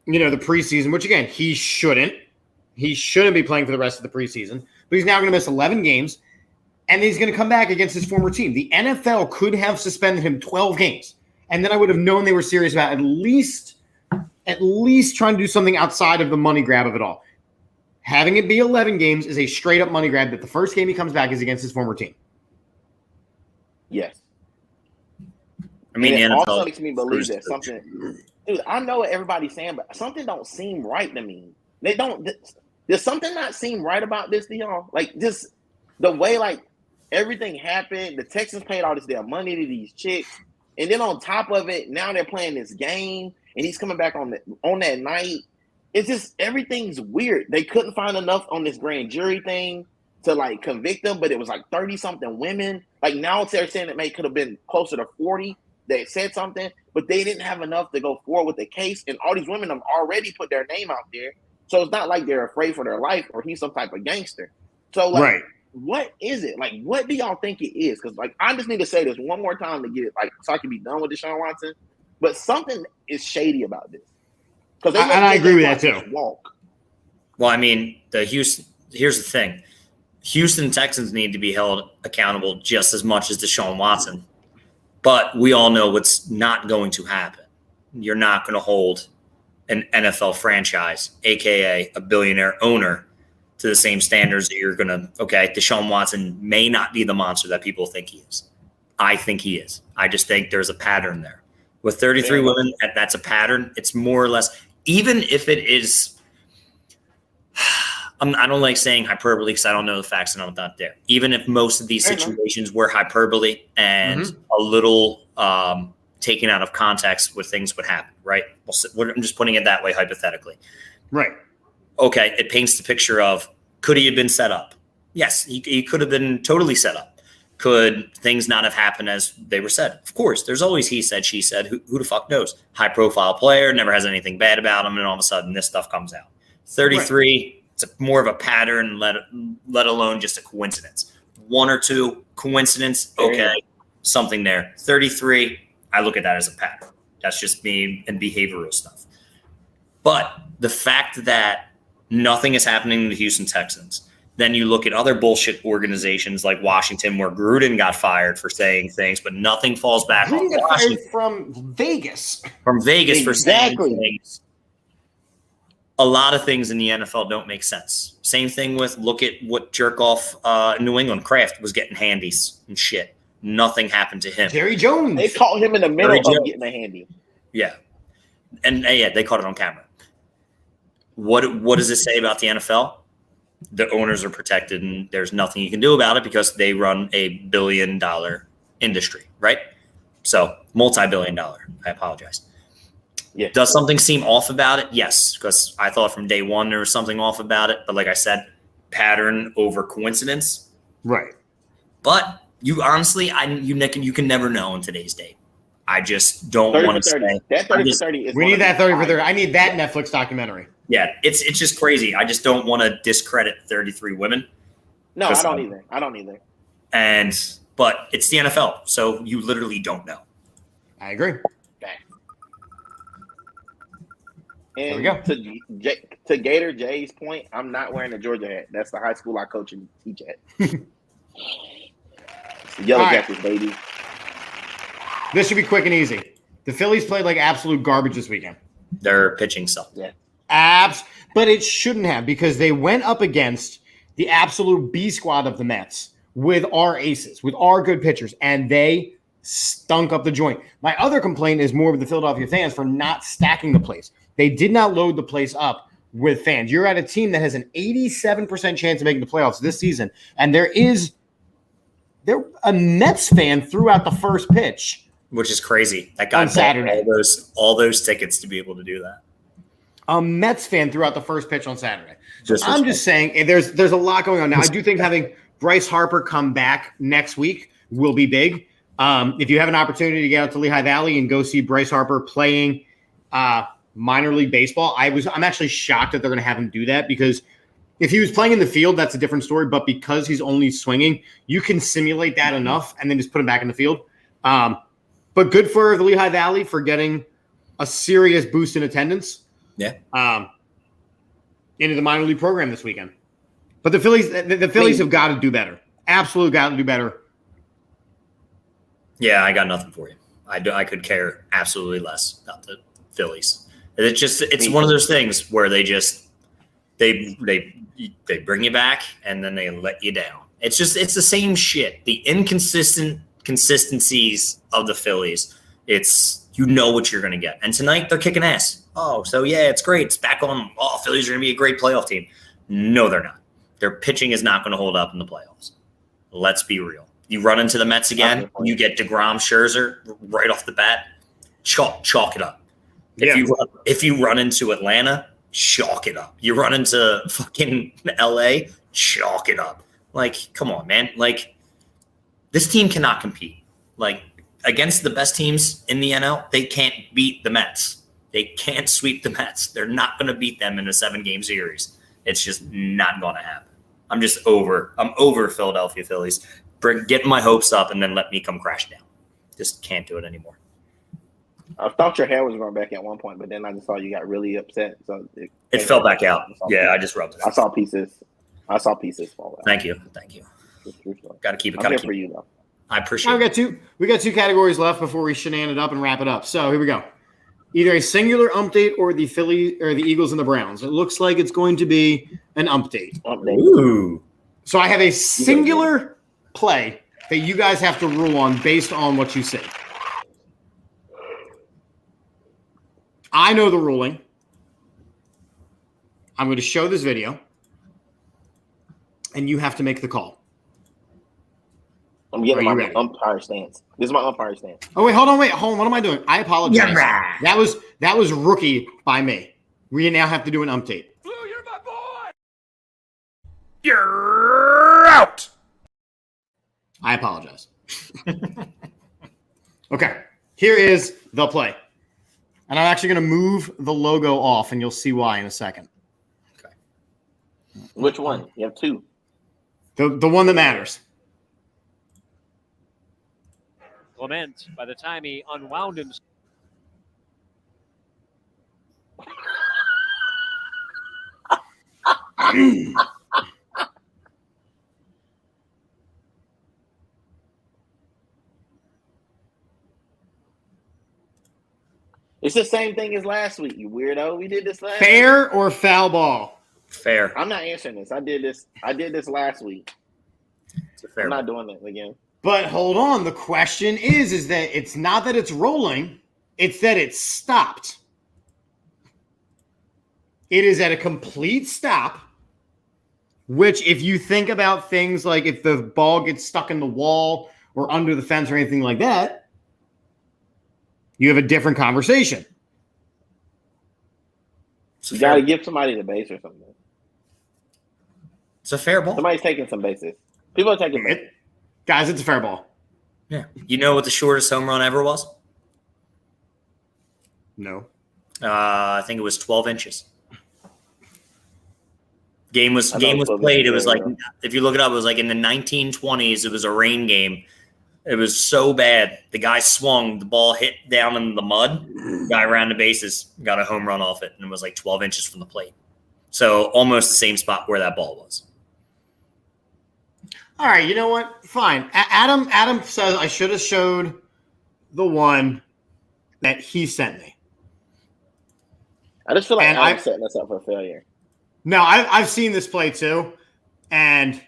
the preseason, which again, he shouldn't. He shouldn't be playing for the rest of the preseason, but he's now going to miss 11 games, and he's going to come back against his former team. The NFL could have suspended him 12 games, and then I would have known they were serious about at least trying to do something outside of the money grab of it all. Having it be 11 games is a straight-up money grab that the first game he comes back is against his former team. Yes. I mean, it also makes me believe that something – dude, I know what everybody's saying, but something don't seem right to me. They don't – does something not seem right about this to y'all? Like, just the way, like, everything happened, the Texans paid all this damn money to these chicks, and then on top of it, now they're playing this game, and he's coming back on that night. It's just everything's weird. They couldn't find enough on this grand jury thing to like convict them, but it was like 30-something women. Like now they're saying it could have been closer to 40 that said something, but they didn't have enough to go forward with the case. And all these women have already put their name out there. So it's not like they're afraid for their life or he's some type of gangster. So like, What is it? Like, what do y'all think it is? Because like, I just need to say this one more time to get it, like, so I can be done with Deshaun Watson. But something is shady about this. And I agree with that too. Well, I mean, here's the thing. Houston Texans need to be held accountable just as much as Deshaun Watson. But we all know what's not going to happen. You're not going to hold an NFL franchise, a.k.a. a billionaire owner, to the same standards that you're going to, Deshaun Watson may not be the monster that people think he is. I think he is. I just think there's a pattern there. With 33 women, that's a pattern. It's more or less, even if it is, I don't like saying hyperbole because I don't know the facts and I'm not there. Even if most of these situations were hyperbole and a little taken out of context where things would happen, right? I'm just putting it that way hypothetically. Right. Okay, it paints the picture of Could he have been set up? Yes, he could have been totally set up. Could things not have happened as they were said? Of course, there's always he said, she said. Who the fuck knows? High-profile player, never has anything bad about him, and all of a sudden this stuff comes out. 33, it's more of a pattern, let alone just a coincidence. 1 or 2, coincidence, okay, something there. 33, I look at that as a pattern. That's just me and behavioral stuff. But the fact that nothing is happening to the Houston Texans, then you look at other bullshit organizations like Washington, where Gruden got fired for saying things, but nothing falls back on Washington. From Vegas. From Vegas for saying things. A lot of things in the NFL don't make sense. Same thing with, look at what jerk off New England. Kraft was getting handies and shit. Nothing happened to him. Jerry Jones. They caught him in the middle of getting a handy. Yeah. And yeah, they caught it on camera. What does it say about the NFL? The owners are protected and there's nothing you can do about it because they run a $1 billion industry, right? So multi-billion dollar. I apologize. Yeah. Does something seem off about it? Yes, because I thought from day one there was something off about it. But like I said, pattern over coincidence. Right. But you honestly, you can never know in today's day. I just don't want to say. That 30 for 30 is. We need that 30 for 30. I need that Netflix documentary. Yeah, it's just crazy. I just don't want to discredit 33 women. No, I don't either. I don't either. But it's the NFL, so you literally don't know. I agree. And there we go. To Gator Jay's point, I'm not wearing a Georgia hat. That's the high school I coach and teach at. Yellow Jackets, baby. This should be quick and easy. The Phillies played like absolute garbage this weekend. Their pitching sucked. Yeah. But it shouldn't have, because they went up against the absolute B squad of the Mets with our aces, with our good pitchers, and they stunk up the joint. My other complaint is more with the Philadelphia fans for not stacking the place. They did not load the place up with fans. You're at a team that has an 87% chance of making the playoffs this season, and there a Mets fan threw out the first pitch, which is crazy. That guy on Saturday. All those tickets to be able to do that. A Mets fan threw out the first pitch on Saturday. I'm just saying there's a lot going on now. I do think having Bryce Harper come back next week will be big. If you have an opportunity to get out to Lehigh Valley and go see Bryce Harper playing minor league baseball, I'm actually shocked that they're going to have him do that, because if he was playing in the field, that's a different story. But because he's only swinging, you can simulate that enough and then just put him back in the field. But good for the Lehigh Valley for getting a serious boost in attendance. Yeah. Into the minor league program this weekend. But the Phillies have got to do better. Absolutely got to do better. Yeah, I got nothing for you. I could care absolutely less about the Phillies. It's one of those things where they bring you back and then they let you down. It's the same shit. The consistencies of the Phillies. You know what you're going to get. And tonight they're kicking ass. Oh, so yeah, it's great. It's back on. Oh, Phillies are going to be a great playoff team. No, they're not. Their pitching is not going to hold up in the playoffs. Let's be real. You run into the Mets again, you get DeGrom, Scherzer right off the bat, chalk it up. If you run into Atlanta, chalk it up. You run into fucking LA, chalk it up. Like, come on, man. Like, this team cannot compete. Like, against the best teams in the NL, they can't beat the Mets. They can't sweep the Mets. They're not going to beat them in a 7-game series. It's just not going to happen. I'm over Philadelphia Phillies. Getting my hopes up and then let me come crash down. Just can't do it anymore. I thought your hair was growing back at one point, but then I just saw you got really upset. So it fell back out. Yeah, I just rubbed it. I saw pieces fall out. Thank you. Got to keep it. I'm here for you though. I appreciate it. We got two categories left before we shenan it up and wrap it up. So here we go. Either a singular update or the Phillies or the Eagles and the Browns. It looks like it's going to be an update. Ooh. So I have a singular play that you guys have to rule on based on what you see. I know the ruling. I'm going to show this video, and you have to make the call. I'm getting my umpire stance. This is my umpire stance. Oh, hold on. What am I doing? I apologize. Yeah. That was rookie by me. We now have to do an update. You're out. I apologize. Okay, here is the play. And I'm actually going to move the logo off, and you'll see why in a second. Which one? You have two. The one that matters. Clement, by the time he unwound himself. It's the same thing as last week, you weirdo. We did this last week. Fair or foul ball? Fair. I'm not answering this. I did this last week. It's a fair. I'm not doing it again. But hold on. The question is that it's not that it's rolling. It's that it's stopped. It is at a complete stop, which if you think about things like if the ball gets stuck in the wall or under the fence or anything like that, you have a different conversation. You got to give somebody the base or something. It's a fair ball. Somebody's taking some bases. People are taking bases. Guys, it's a fair ball. Yeah. You know what the shortest home run ever was? No. I think it was 12 inches. Game was I know played. It was like, yeah. if you look it up, it was like in the 1920s. It was a rain game. It was so bad. The guy swung, the ball hit down in the mud. Guy ran the bases, got a home run off it, and it was like 12 inches from the plate. So almost the same spot where that ball was. All right, you know what? Fine. Adam says I should have showed the one that he sent me. I just feel like And I'm setting us up for failure. No, I've seen this play too. And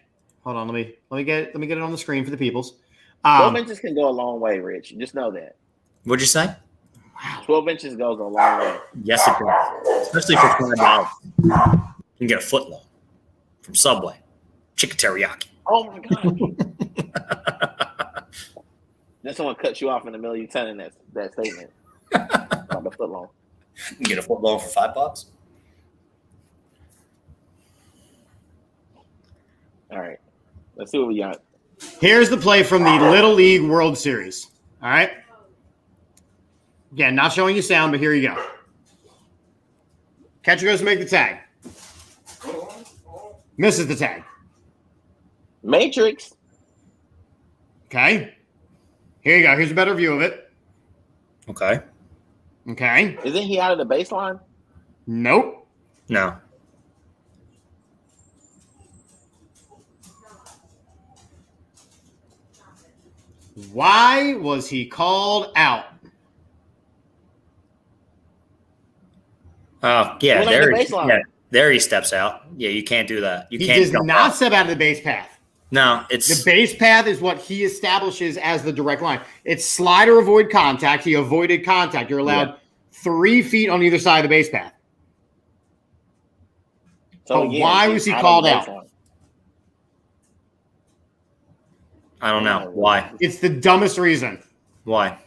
hold on, let me get it on the screen for the peoples. 12 inches can go a long way, Rich. Just know that. What'd you say? 12 inches goes a long way. Yes, it does. Especially for $5. You can get a foot long from Subway. Chicken teriyaki. Oh my God. Then someone cuts you off in the middle of you telling that statement. About the foot long. You can get a foot long for $5. All right. Let's see what we got. Here's the play from the Little League World Series. All right. Again, not showing you sound, but here you go. Catcher goes to make the tag. Misses the tag. Matrix. Okay. Here you go. Here's a better view of it. Okay. Okay. Isn't he out of the baseline? Nope. No. Why was he called out? Oh, yeah. Went on There, the baseline. yeah. There he steps out. Yeah, you can't do that. You He can't does jump not out. step out of the base path. No, The it's base path is what he establishes as the direct line. It's slide or avoid contact. He avoided contact. You're allowed 3 feet on either side of the base path. So But why he's was he of called the out? baseline. I don't know why. It's the dumbest reason. Why?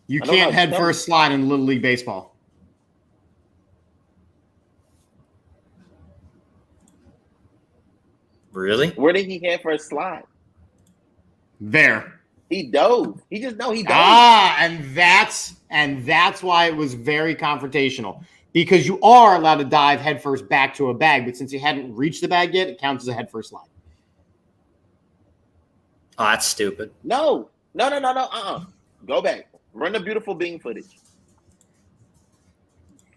You I don't can't know. head first slide in Little League Baseball. Really? Where did he head for a slide? There. He dove. He just he dove. And that's why it was very confrontational. Because you are allowed to dive headfirst back to a bag, but since he hadn't reached the bag yet, it counts as a headfirst slide. Oh, that's stupid. No. Go back. Run the beautiful beam footage.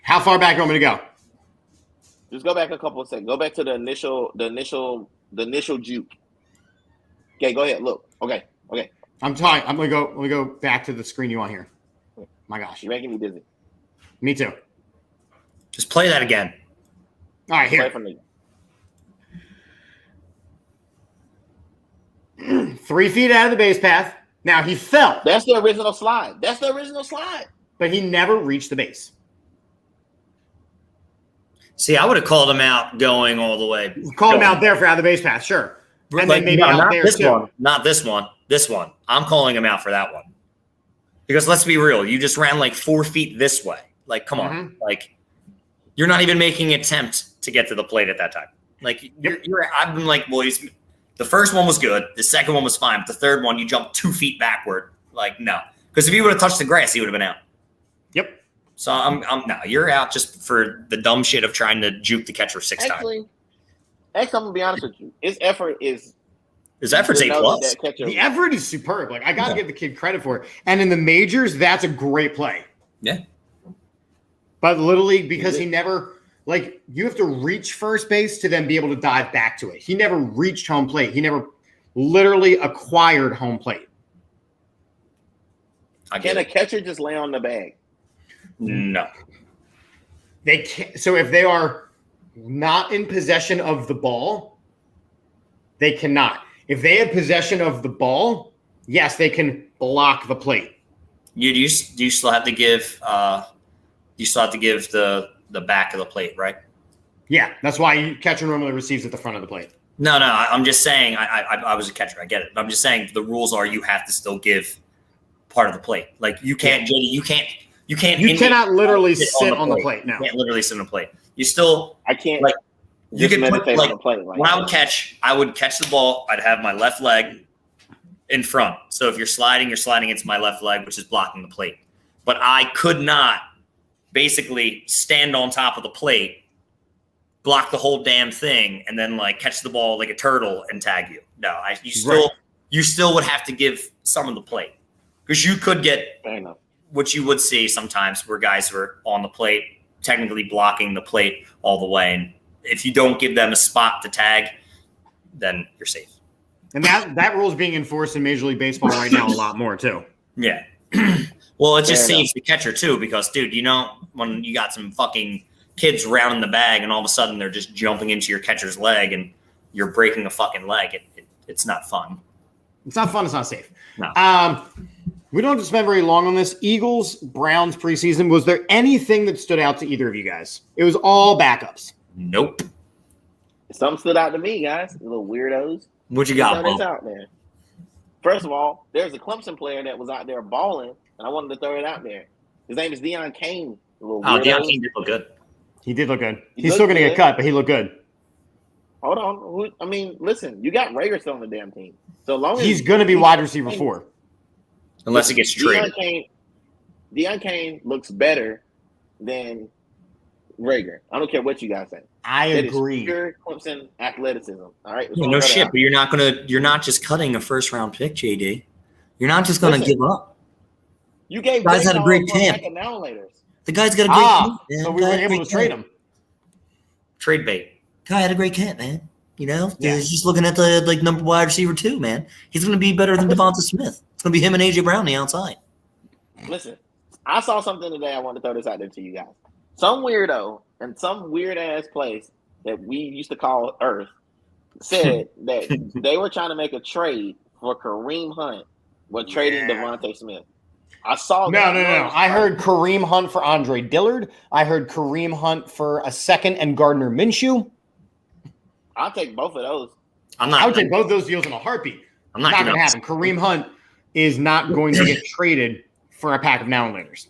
How far back do you want me to go? Just go back a couple of seconds. Go back to the initial juke. Okay, go ahead. Look. Okay. I'm trying. I'm gonna go. Let me go back to the screen you want here. My gosh. You're making me dizzy. Me too. Just play that again. All right, Play here. from me. 3 feet out of the base path. Now he fell, That's the original slide. but he never reached the base. See, I would have called him out going all the way. Called him out there for out of the base path, sure. And then maybe out not there this too. one. Not this one. This one. I'm calling him out for that one. Because let's be real. You just ran like 4 feet this way. Like, come on. Like, you're not even making an attempt to get to the plate at that time. Like I've been like, well, the first one was good. The second one was fine. But the third one, you jumped 2 feet backward. Like, no. Because if he would have touched the grass, he would have been out. Yep. So no, you're out just for the dumb shit of trying to juke the catcher 6 times. Actually, I'm gonna be honest with you. His effort's A plus. The effort is superb. Like, I got to give the kid credit for it. And in the majors, that's a great play. Yeah. But literally, because he never, like, you have to reach first base to then be able to dive back to it. He never reached home plate. He never literally acquired home plate. Can a catcher just lay on the bag? No. They can't. So if they are not in possession of the ball, they cannot. If they had possession of the ball, yes, they can block the plate. Do you still have to give the back of the plate, right? Yeah, that's why catcher normally receives at the front of the plate. No, I'm just saying. I was a catcher. I get it. But I'm just saying the rules are you have to still give part of the plate. Like you can't, JD, you cannot literally sit on the plate. No, you can't literally sit on the plate. You still. I can't. Like you can put meditate on the plate. When I would catch the ball. I'd have my left leg in front. So if you're sliding into my left leg, which is blocking the plate. But I could not basically stand on top of the plate, block the whole damn thing, and then like catch the ball like a turtle and tag you. No, you still would have to give some of the plate because you could get what you would see sometimes where guys were on the plate, technically blocking the plate all the way. And if you don't give them a spot to tag, then you're safe. And that rule is being enforced in Major League Baseball right now a lot more too. Yeah. Well, it just saves the catcher too because, dude, when you got some fucking kids rounding the bag and all of a sudden they're just jumping into your catcher's leg and you're breaking a fucking leg, it's not fun. It's not fun. It's not safe. No. We don't have to spend very long on this. Eagles, Browns preseason. Was there anything that stood out to either of you guys? It was all backups. Nope. Something stood out to me, guys. Little weirdos. What you got, Bob? Out there. First of all, there's a Clemson player that was out there balling, and I wanted to throw it out there. His name is Deion Kane. Deion Kane did look good. He did look good. He's still going to get cut, but he looked good. Hold on. I mean, listen, you got Rager still on the damn team. So long as he's going to be wide receiver 4. Unless he gets traded. Deion Kane looks better than Rager. I don't care what you guys say. I agree. Pure Clemson athleticism. All right. Yeah, no shit, but you're not just cutting a first round pick, JD. You're not just gonna give up. You gave guys had a great camp. The guy's got a great camp. Man. So we were able to trade him. Trade bait. Guy had a great camp, man. He's just looking at the number wide receiver 2, man. He's gonna be better than Devonta Smith. It's gonna be him and AJ Brown on the outside. Listen, I saw something today. I want to throw this out there to you guys. Some weirdo in some weird ass place that we used to call Earth said that they were trying to make a trade for Kareem Hunt when trading Devontae Smith. I saw that. No. I heard Kareem Hunt for Andre Dillard. I heard Kareem Hunt for a second and Gardner Minshew. I'll take both of those. I would take both those deals in a heartbeat. I'm not going to happen. Kareem Hunt is not going to get traded for a pack of now and laters.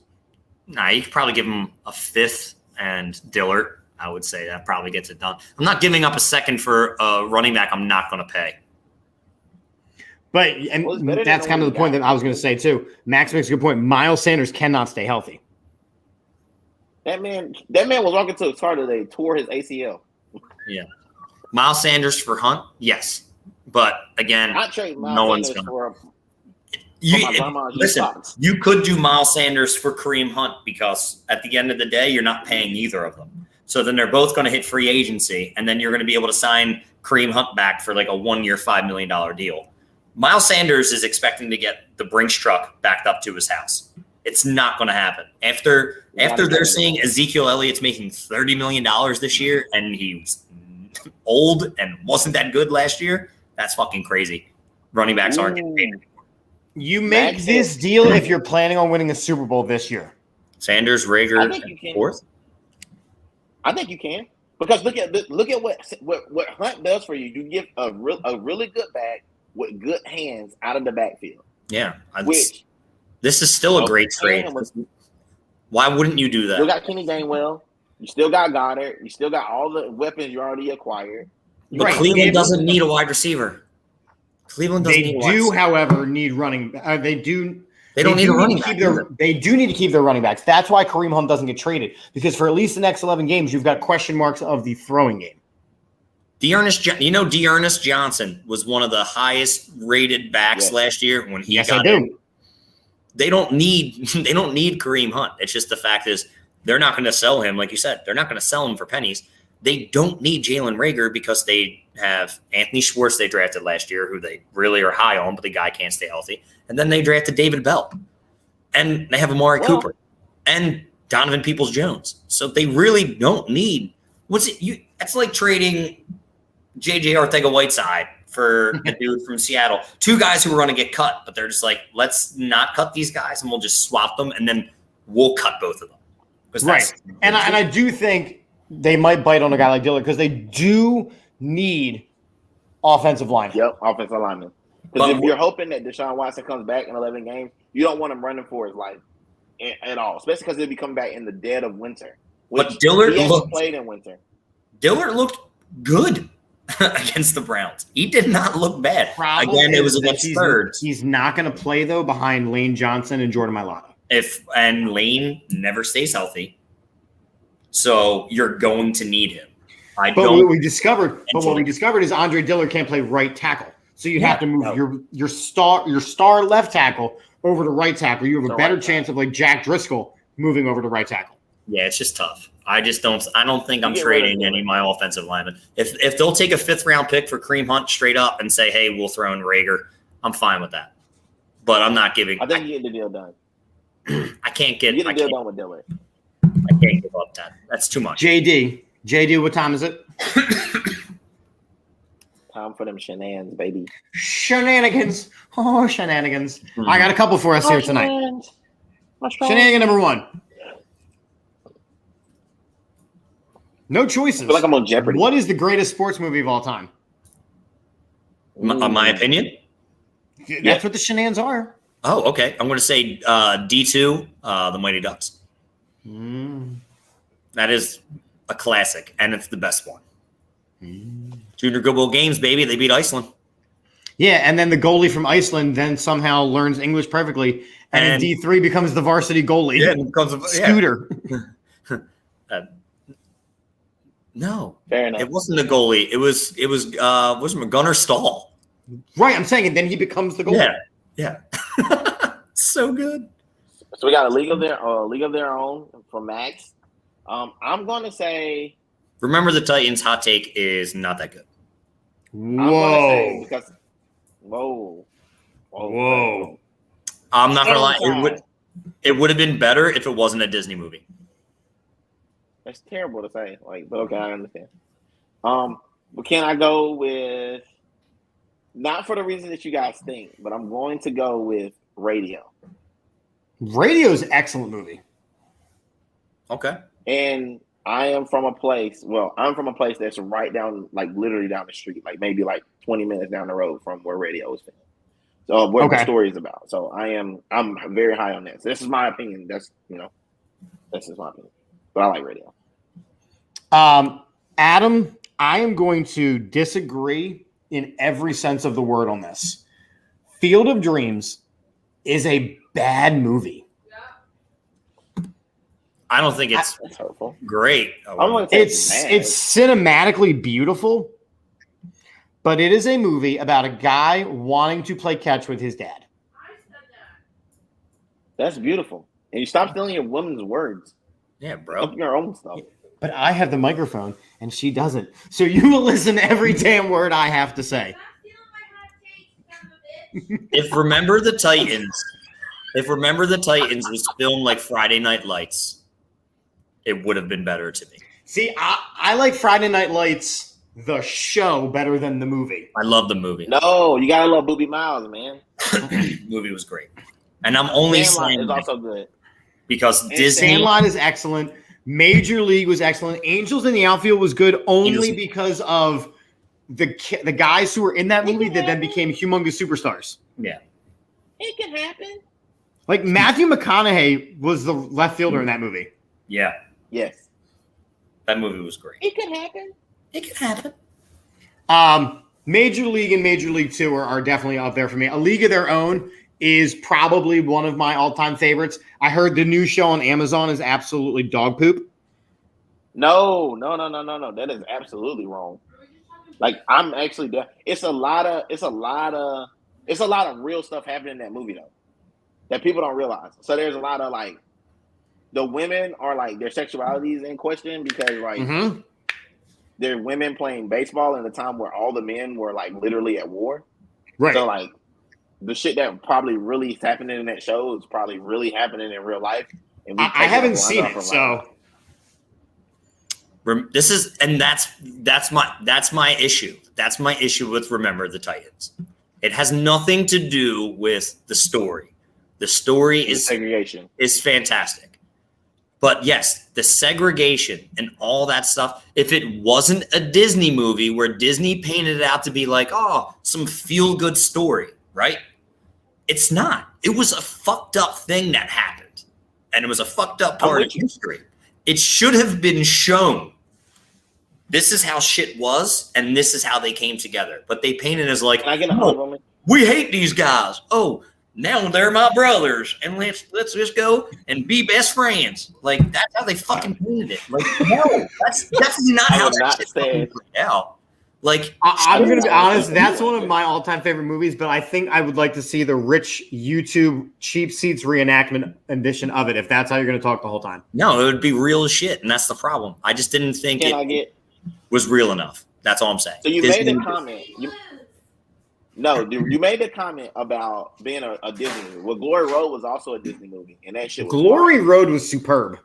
Nah, you could probably give him a 5th and Dillard. I would say that probably gets it done. I'm not giving up a second for a running back I'm not going to pay. But that's kind of the point that I was going to say too. Max makes a good point. Miles Sanders cannot stay healthy. That man was walking to the car today, tore his ACL. Yeah. Miles Sanders for Hunt, yes. But again, no one's going to. Listen, you could do Miles Sanders for Kareem Hunt because at the end of the day, you're not paying either of them. So then they're both going to hit free agency, and then you're going to be able to sign Kareem Hunt back for like a 1-year, $5 million deal. Miles Sanders is expecting to get the Brinks truck backed up to his house. It's not going to happen. After they're seeing Ezekiel Elliott's making $30 million this year, and he was old and wasn't that good last year, that's fucking crazy. Running backs aren't getting paid. You make this deal if you're planning on winning a Super Bowl this year. Sanders, Rager, and 4th. I think you can because look at what Hunt does for you. You give a really good back with good hands out of the backfield. Yeah, this is still a great trade. Why wouldn't you do that? You still got Kenny Gainwell. You still got Goddard. You still got all the weapons you already acquired. But Right. Cleveland doesn't need a wide receiver. Cleveland doesn't They need a wide do, receiver. however, need running. They do. They don't need a running to back keep their. either. They do need to keep their running backs. That's why Kareem Hunt doesn't get traded, because for at least the next 11 games, you've got question marks of the throwing game. Dearness Johnson was one of the highest rated backs last year when he got in. They don't need Kareem Hunt. It's just the fact is they're not going to sell him, like you said. They're not going to sell him for pennies. They don't need Jalen Reagor because they have Anthony Schwartz they drafted last year, who they really are high on, but the guy can't stay healthy. And then they drafted David Bell. And they have Amari Cooper and Donovan Peoples-Jones. So they really don't need – it's like trading J.J. Ortega-Whiteside for a dude from Seattle. Two guys who were going to get cut, but they're just like, let's not cut these guys and we'll just swap them, and then we'll cut both of them. Right. And I do think they might bite on a guy like Dillard because they do need offensive line. Yep, offensive lineman. Because if you're hoping that Deshaun Watson comes back in 11 games, you don't want him running for his life at all, especially because he'll be coming back in the dead of winter. But Dillard played in winter. Dillard looked good against the Browns. He did not look bad. Again, it was against thirds. He's not going to play, though, behind Lane Johnson and Jordan Mailata. And Lane never stays healthy. So you're going to need him. What we discovered is Andre Dillard can't play right tackle. So you have to move your star left tackle over to right tackle. You have a better chance of like Jack Driscoll moving over to right tackle. Yeah, it's just tough. I don't think I'm trading any of my offensive linemen. If they'll take a 5th round pick for Kareem Hunt straight up and say, hey, we'll throw in Reagor, I'm fine with that. But I'm not giving. I think you get the deal done. I can't get. You get the deal done with Dillard. I can't give up that. That's too much. JD, what time is it? Time for them shenanigans, baby. Shenanigans. Oh, shenanigans. I got a couple for us here tonight. Shenanigan number 1. No choices. I feel like I'm on Jeopardy. What is the greatest sports movie of all time? My opinion? That's what the shenanigans are. Oh, okay. I'm going to say D2, The Mighty Ducks. That is a classic, and it's the best one. Junior Good Bowl games, baby. They beat Iceland. Yeah, and then the goalie from Iceland then somehow learns English perfectly, and in D3 becomes the varsity goalie. Yeah, becomes a Scooter. No, fair enough. It wasn't the goalie. It was Gunnar Stahl. Right, I'm saying, and then he becomes the goalie. Yeah. So good. So we got a league of their own for Max. I'm going to say. Remember the Titans' hot take is not that good. Whoa. Whoa. I'm not gonna lie. It would have been better if it wasn't a Disney movie. That's terrible to say. But okay, I understand. But can I go with, not for the reason that you guys think, but I'm going to go with Radio. Radio is an excellent movie. Okay. And I'm from a place that's right down, literally down the street, maybe 20 minutes down the road from where Radio is filmed. So where the story is about. So I'm very high on that. So this is my opinion. That's just my opinion. But I like Radio. Adam, I am going to disagree in every sense of the word on this. Field of Dreams is a bad movie. I don't think it's great. It's cinematically beautiful, but it is a movie about a guy wanting to play catch with his dad. That's beautiful. And you stop stealing your woman's words. Yeah, bro. Up your own stuff. But I have the microphone and she doesn't. So you will listen to every damn word I have to say. If Remember the Titans was filmed like Friday Night Lights, it would have been better to me. See, I like Friday Night Lights, the show, better than the movie. I love the movie. No, you gotta love Booby Miles, man. The movie was great. And I'm only saying is also good. Because Disney. Sandlot is excellent. Major League was excellent. Angels in the Outfield was good only because of the guys who were in that movie that then became humongous superstars. Yeah. It can happen. Like Matthew McConaughey was the left fielder in that movie. Yeah. Yes. That movie was great. It could happen. It could happen. Major League and Major League Two are definitely up there for me. A League of Their Own is probably one of my all-time favorites. I heard the new show on Amazon is absolutely dog poop. No. That is absolutely wrong. Like I'm actually it's a lot of real stuff happening in that movie though that people don't realize. So there's a lot of like the women are like their sexuality is in question because like they're women playing baseball in a time where all the men were like literally at war. Right. So like the shit that probably really is happening in that show is probably really happening in real life. And I haven't seen it, so this is and that's my issue. That's my issue with Remember the Titans. It has nothing to do with the story. The story is segregation is fantastic. But yes, the segregation and all that stuff, if it wasn't a Disney movie where Disney painted it out to be like, oh, some feel-good story, right? It's not. It was a fucked up thing that happened. And it was a fucked up part of history. It should have been shown. This is how shit was, and this is how they came together. But they painted it as like, oh, we hate these guys. Oh, now they're my brothers, and let's just go and be best friends. Like that's how they fucking painted it. Like no, that's definitely not how that shit played out. Like I'm gonna be honest, that's one of my all-time favorite movies. But I think I would like to see the rich YouTube cheap seats reenactment edition of it. If that's how you're gonna talk the whole time. No, it would be real as shit, and that's the problem. I just didn't think was real enough. That's all I'm saying. So you made a comment. You made the comment about being a Disney movie. Well, Glory Road was also a Disney movie, and that shit was Glory Road was superb.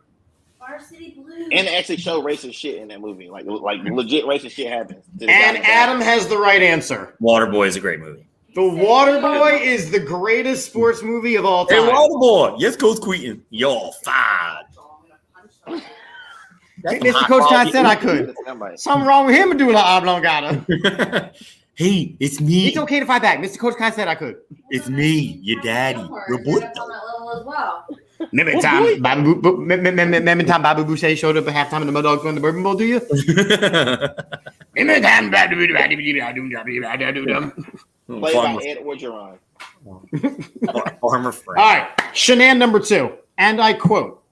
Varsity Blues. And they actually showed racist shit in that movie. Like legit racist shit happens. And Adam has the right answer. Waterboy is a great movie. The Waterboy is the greatest sports movie of all time. Hey, Waterboy. Yes, Coach Queaton. You're fine. Mr. Coach Ty said I could. Something wrong with him to do an oblongata. Hey, it's me. It's okay to fight back. Mr. Coach Kai said I could. It's me, your daddy. Roberto. On that level as well. Remember time Babu Boucher showed up at halftime and the Mud Dogs won the Bourbon Bowl, do you? Remember time Played by Ed Orgeron. Farmer Frank. All right, Shenan number 2. And I quote,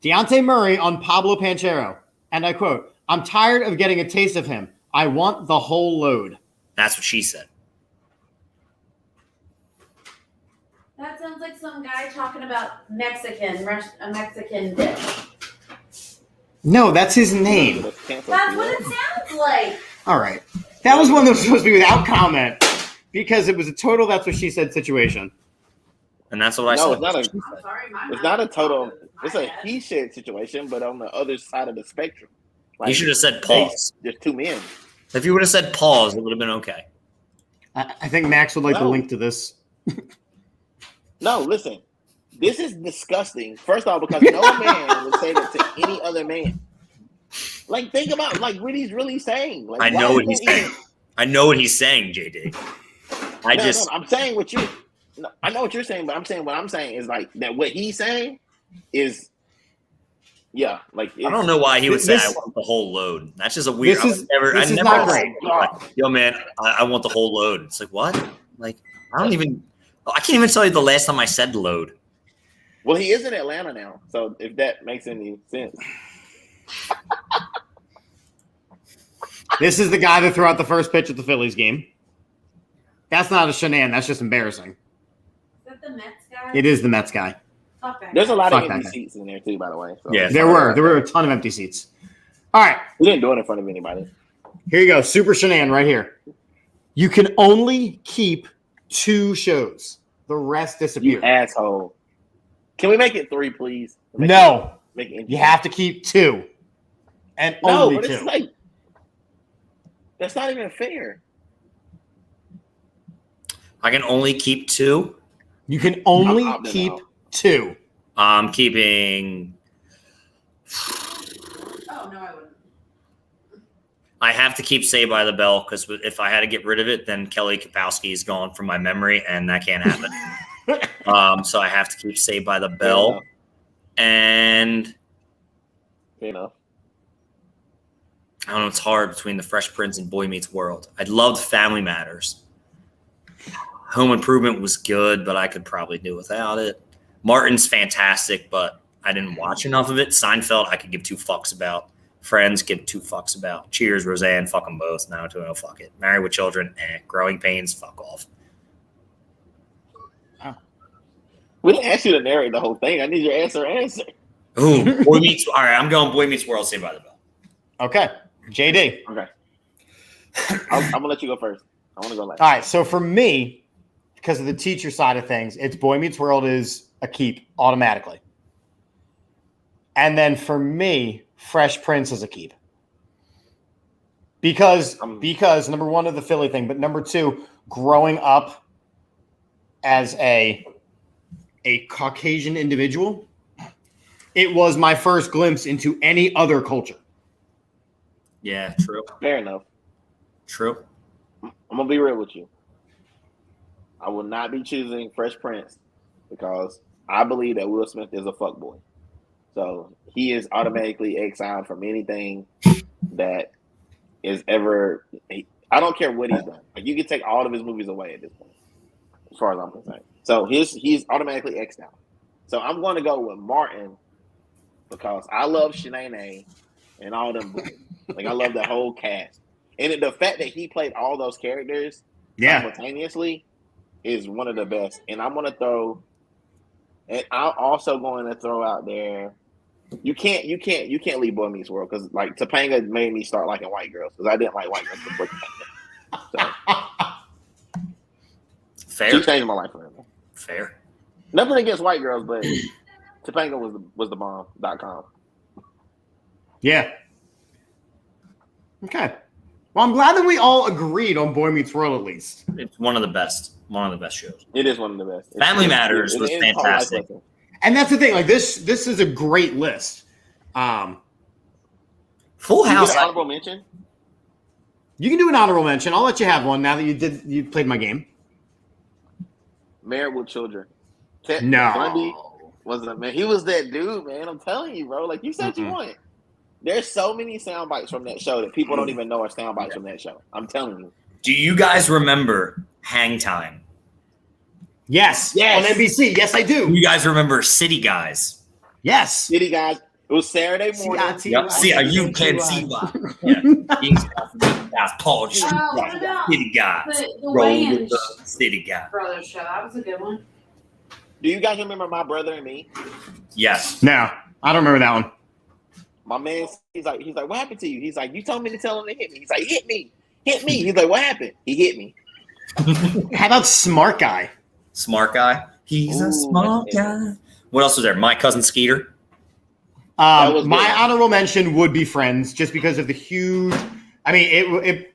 Deontay Murray on Pablo Panchero. And I quote, I'm tired of getting a taste of him. I want the whole load. That's what she said. That sounds like some guy talking about a Mexican dish. No, that's his name. That's what it sounds like. All right. That was one that was supposed to be without comment because it was a total that's what she said situation. And that's what I said. It's not a total. It's a he said situation, but on the other side of the spectrum. Like, you should have said pause. There's two men. If you would have said pause, it would have been okay. I think Max would like the link to this. No, listen. This is disgusting. First off, because no man would say that to any other man. Like, think about what he's really saying. Like, I know what he's saying. I know what he's saying, JD. I'm saying what you. No, I know what you're saying, but I'm saying what I'm saying is like that. What he's saying is, yeah, like I don't know why he would say I want the whole load. That's just a weird. This is not great. Yo, man, I want the whole load. It's like what? Like I can't even tell you the last time I said load. Well, he is in Atlanta now, so if that makes any sense. This is the guy that threw out the first pitch at the Phillies game. That's not a shenan. That's just embarrassing. Is that the Mets guy? It is the Mets guy. There's a lot of empty seats in there too, by the way. So. Yeah, there were a ton of empty seats. All right, we didn't do it in front of anybody. Here you go, super shenan right here. You can only keep 2 shows. The rest disappear. You asshole. Can we make it 3, please? No. You have to keep 2. And only 2. It's like, that's not even fair. I can only keep 2. You can only keep 2. I'm keeping. Oh no, I wouldn't. I have to keep Saved by the Bell because if I had to get rid of it, then Kelly Kapowski is gone from my memory, and that can't happen. So I have to keep Saved by the Bell, and fair enough. I don't know. It's hard between the Fresh Prince and Boy Meets World. I loved Family Matters. Home Improvement was good, but I could probably do without it. Martin's fantastic, but I didn't watch enough of it. Seinfeld, I could give 2 fucks about. Friends, give 2 fucks about. Cheers, Roseanne, fuck them both. Now to no, fuck it. Married with Children, Growing Pains, fuck off. We didn't ask you to narrate the whole thing. I need your answer. Ooh, Boy Meets. All right, I'm going Boy Meets World. Saved by the Bell. Okay, JD. Okay. I'm gonna let you go first. I want to go last. All right, so for me, because of the teacher side of things, it's Boy Meets World is a keep automatically. And then for me, Fresh Prince is a keep. Because number one of the Philly thing, but number two, growing up as a Caucasian individual, it was my first glimpse into any other culture. Yeah, true. Fair enough. True. I'm gonna be real with you. I will not be choosing Fresh Prince because I believe that Will Smith is a fuckboy. So he is automatically exiled from anything that is ever. I don't care what he's done. Like you can take all of his movies away at this point, as far as I'm concerned. So he's automatically exiled. So I'm going to go with Martin because I love Shenanigans and all them movies. Like I love the whole cast, and the fact that he played all those characters simultaneously is one of the best. And I'm going to throw, and I'm also going to throw out there. You can't leave Boy Meets World because like Topanga made me start liking white girls because I didn't like white girls before Topanga. So Fair. She changed my life forever. Fair. Nothing against white girls, but Topanga was the bomb.com. Yeah. Okay. Well, I'm glad that we all agreed on Boy Meets World at least. It's one of the best. One of the best shows. It is one of the best. Family Matters was fantastic. And that's the thing. Like this is a great list. Full House. Honorable mention. You can do an honorable mention. I'll let you have one now that you played my game. Married with Children. No. Bundy wasn't man. He was that dude, man. I'm telling you, bro. Like you said, you want. There's so many sound bites from that show that people don't even know are sound bites from that show. I'm telling you. Do you guys remember Hang Time? Yes. On NBC. Yes, I do. You guys remember City Guys? Yes. City Guys. It was Saturday morning. Yep. See, you can see why. Yeah. Paul what about City Guys. the Roll with Wayans the City Guys. Brothers show? That was a good one. Do you guys remember My Brother and Me? Yes. No, I don't remember that one. My man, he's like, what happened to you? He's like, you told me to tell him to hit me. He's like, hit me. He's like, what happened? He hit me. How about Smart Guy? Smart Guy. He's a smart guy. What else was there? My Cousin Skeeter. My honorable mention would be Friends, just because of the huge. I mean,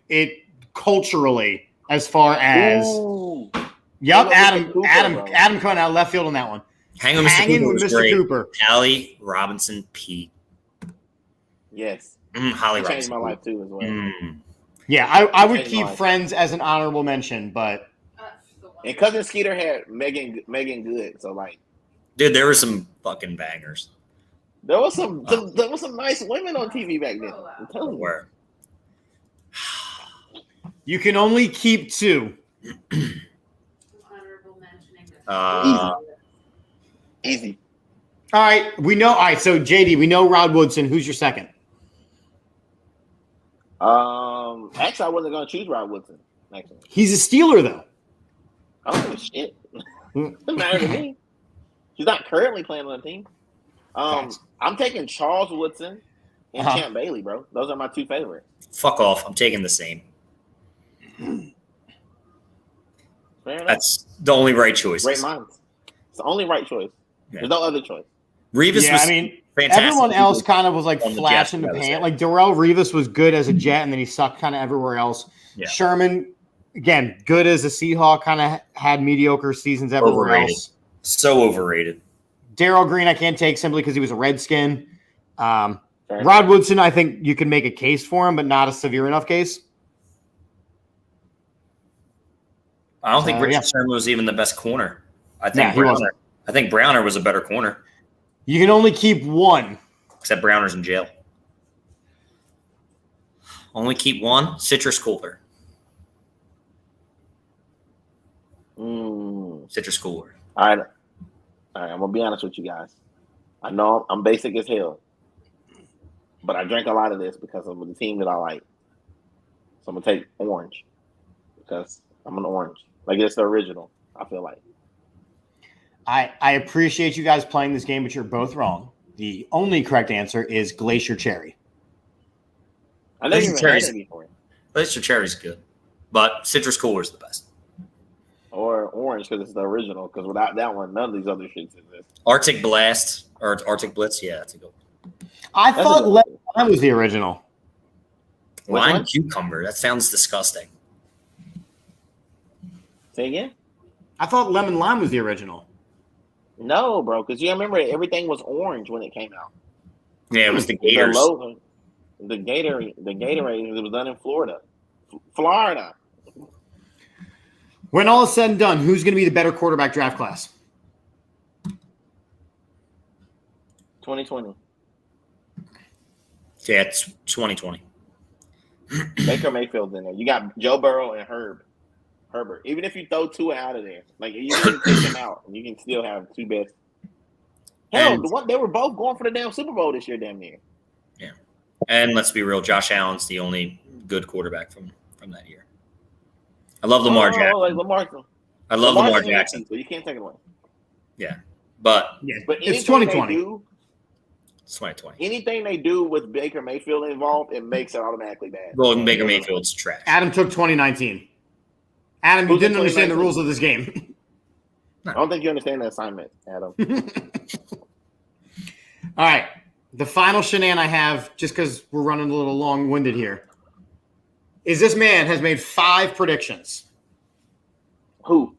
it culturally, as far as. Ooh. Yep, Adam coming out of left field on that one. Hanging with Mr. Mr. Cooper. Allie Robinson Pete. Yes. Holly He changed Robinson. my life too as well. Yeah, I would Changed keep my life. Friends as an honorable mention, but And Cousin Skeeter had Megan Good, so like, Dude, there were some fucking bangers. there was some nice women on TV back then. I'm telling you. Where? you can only keep 2. Honorable mentioning. Easy. All right, we know. All right, so JD, we know Rod Woodson. Who's your second? Actually, I wasn't gonna choose Rod Woodson. Actually, He's a Steeler, though. I don't give a shit. Doesn't matter to me. He's not currently playing on the team. I'm taking Charles Woodson and Champ Bailey, bro. Those are my 2 favorites. Fuck off. I'm taking the same. Fair enough. That's the only right choice. Great minds. It's the only right choice. Yeah. There's no other choice. Revis was fantastic. Everyone else kind of was like on the flash in Jets, the I would pan. say. Like Darrell Revis was good as a Jet, and then he sucked kind of everywhere else. Yeah. Sherman, again, good as a Seahawk, kind of had mediocre seasons everywhere Overrated. else. So overrated. Darrell Green, I can't take simply because he was a Redskin. Rod Woodson, I think you can make a case for him, but not a severe enough case. I don't think Richard yeah. Sherman was even the best corner. I think he wasn't. I think Browner was a better corner, You can only keep 1. except Browner's in jail. Only keep one. Citrus cooler. Citrus cooler. All right. I'm gonna be honest with you guys. I know I'm basic as hell, but I drink a lot of this because of the team that I like. So I'm gonna take orange because I'm an orange. Like it's the original. I feel like. I appreciate you guys playing this game, but you're both wrong. The only correct answer is Glacier Cherry. I never even heard it before. Glacier Cherry's good, but Citrus Cooler is the best. Or orange because it's the original. Because without that one, none of these other shits exist. Arctic Blast or Arctic Blitz, yeah, that's a good one. I thought lemon lime was the original. Lime cucumber. That sounds disgusting. Say again? I thought lemon lime was the original. No, bro, because you remember everything was orange when it came out. Yeah, it was the Gators. The Gatorade, it was done in Florida. Florida. When all is said and done, who's going to be the better quarterback draft class? 2020. Yeah, it's 2020. Baker Mayfield's in there. You got Joe Burrow and Herbert. Even if you throw two out of there, like you can take them out, and you can still have two best. Hell, they were both going for the damn Super Bowl this year, damn near. Yeah, and let's be real, Josh Allen's the only good quarterback from that year. I love Lamar Jackson. I love Lamar Jackson. So you can't take it away. Yeah, but it's 2020. It's 2020. Anything they do with Baker Mayfield involved, it makes it automatically bad. Well, Baker Mayfield's trash. Adam took 2019. Adam, you didn't understand the rules of this game. I don't think you understand the assignment, Adam. All right. The final shenan I have, just because we're running a little long-winded here, is this man has made 5 predictions. Who?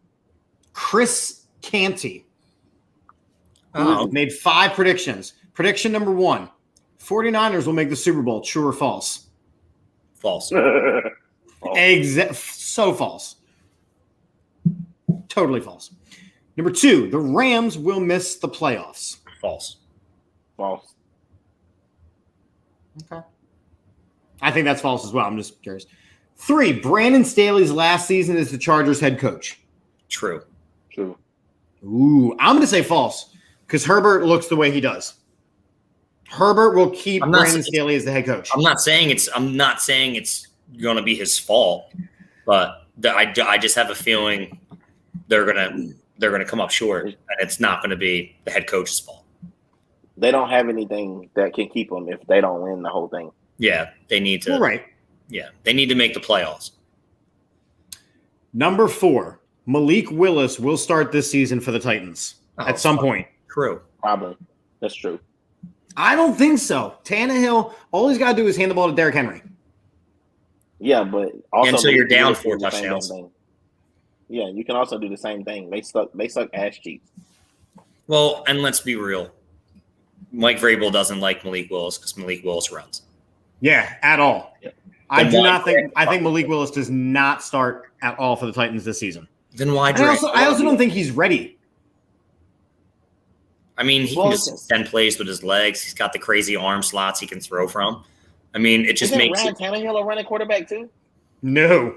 Chris Canty. Oh. Made 5 predictions. Prediction number 1, 49ers will make the Super Bowl. True or false? False. So false. Totally false. Number 2, the Rams will miss the playoffs. False. False. Okay. I think that's false as well. I'm just curious. 3, Brandon Staley's last season as the Chargers head coach. True. Ooh, I'm going to say false because Herbert looks the way he does. Herbert will keep Brandon Staley as the head coach. I'm not saying it's going to be his fault, but I just have a feeling they're gonna come up short, and it's not going to be the head coach's fault. They don't have anything that can keep them if they don't win the whole thing. Yeah, they need to. Right. Yeah, they need to make the playoffs. Number 4, Malik Willis will start this season for the Titans at some point. True. Probably. That's true. I don't think so. Tannehill, all he's got to do is hand the ball to Derrick Henry. Yeah, but also until you're down 4 touchdowns. Yeah, you can also do the same thing. They suck ass cheeks. Well, and let's be real. Mike Vrabel doesn't like Malik Willis because Malik Willis runs. Yeah, at all. Yeah. I think Malik Willis does not start at all for the Titans this season. Then why? I also don't think he's ready. I mean, he can just extend plays with his legs. He's got the crazy arm slots he can throw from. I mean, it just makes Ryan Tannehill a running quarterback too? No.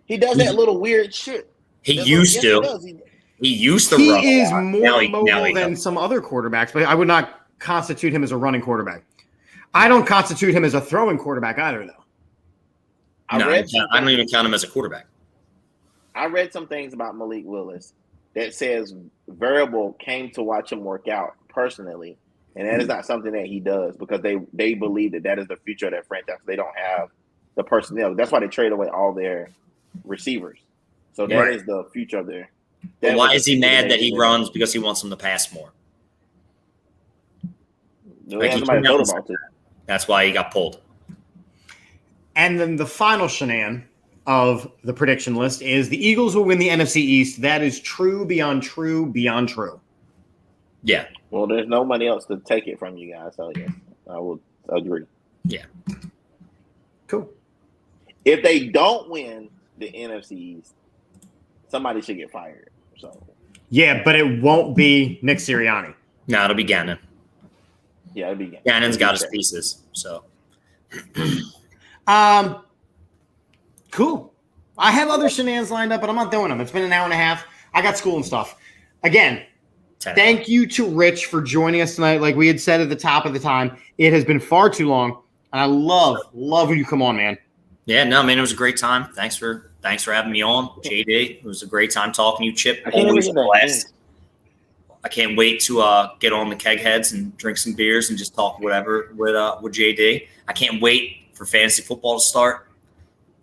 He does that little weird shit. He used to. He used to run. He is more mobile than some other quarterbacks, but I would not constitute him as a running quarterback. I don't constitute him as a throwing quarterback either, though. I don't even count him as a quarterback. I read some things about Malik Willis that says Variable came to watch him work out personally, and that is not something that he does because they believe that is the future of their franchise. They don't have the personnel. That's why they trade away all their receivers. So that is the future of their. But why is he mad that he runs? Because he wants them to pass more. That's why he got pulled. And then the final shenan of the prediction list is the Eagles will win the NFC East. That is true beyond true beyond true. Yeah. Well, there's nobody else to take it from you guys, so yes, I would agree. Yeah. Cool. If they don't win the NFC East, somebody should get fired. So. Yeah, but it won't be Nick Sirianni. No, it'll be Gannon. Yeah, it'll be Gannon. Gannon's got his pieces, so. Cool. I have other shenanigans lined up, but I'm not doing them. It's been an hour and a half. I got school and stuff. Again, thank you to Rich for joining us tonight. Like we had said at the top of the time, it has been far too long, and I love when you come on, man. Yeah, no, man, it was a great time. Thanks for having me on, JD. It was a great time talking to you, Chip. Always a blast. I can't wait to get on the keg heads and drink some beers and just talk whatever with JD. I can't wait for fantasy football to start.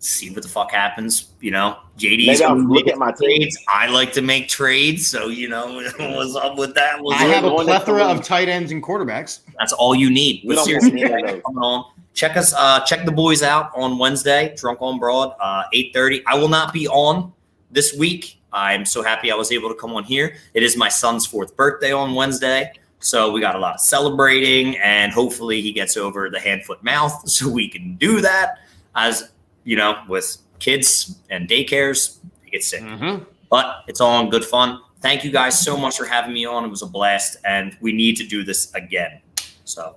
See what the fuck happens. You know, JD's look at my trades. I like to make trades, so you know what's up with that. I have a plethora of tight ends and quarterbacks. That's all you need. We don't seriously, want any of those. coming on. Check the boys out on Wednesday, Drunk on Broad, 8:30. I will not be on this week. I'm so happy I was able to come on here. It is my son's 4th birthday on Wednesday, so we got a lot of celebrating, and hopefully he gets over the hand, foot, mouth, so we can do that. As you know, with kids and daycares, they get sick. Mm-hmm. But it's all in good fun. Thank you guys so much for having me on. It was a blast, and we need to do this again. So,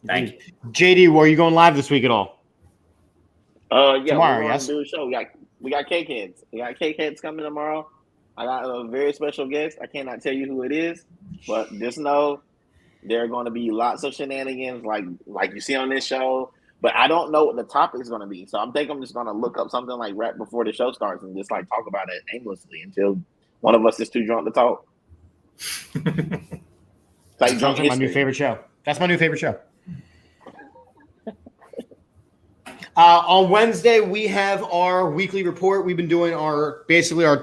thank you. JD, were you going live this week at all? Yeah, Tomorrow, we're going yes. to do a show. We got cake heads. We got cake heads coming tomorrow. I got a very special guest. I cannot tell you who it is, but just know there are going to be lots of shenanigans like you see on this show. But I don't know what the topic is going to be, so I'm just going to look up something like right before the show starts and just like talk about it aimlessly until one of us is too drunk to talk. Like drunk my new favorite show. That's my new favorite show. On Wednesday, we have our weekly report. We've been doing our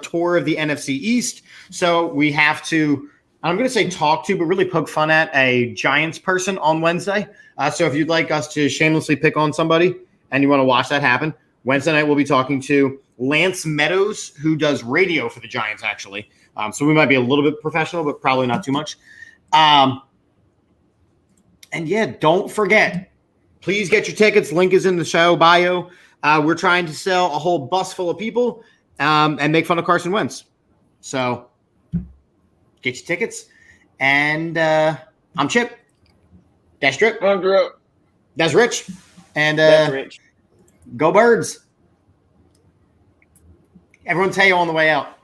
tour of the NFC East. So we have to, I'm going to say talk to, but really poke fun at a Giants person on Wednesday. So if you'd like us to shamelessly pick on somebody and you want to watch that happen, Wednesday night we'll be talking to Lance Meadows, who does radio for the Giants, actually. So we might be a little bit professional, but probably not too much. And yeah, don't forget, please get your tickets. Link is in the show bio. We're trying to sell a whole bus full of people and make fun of Carson Wentz. So get your tickets. And I'm Chip. That's Drip. I'm Drip. That's Rich. And That's Rich. Go Birds. Everyone Te'o on the way out.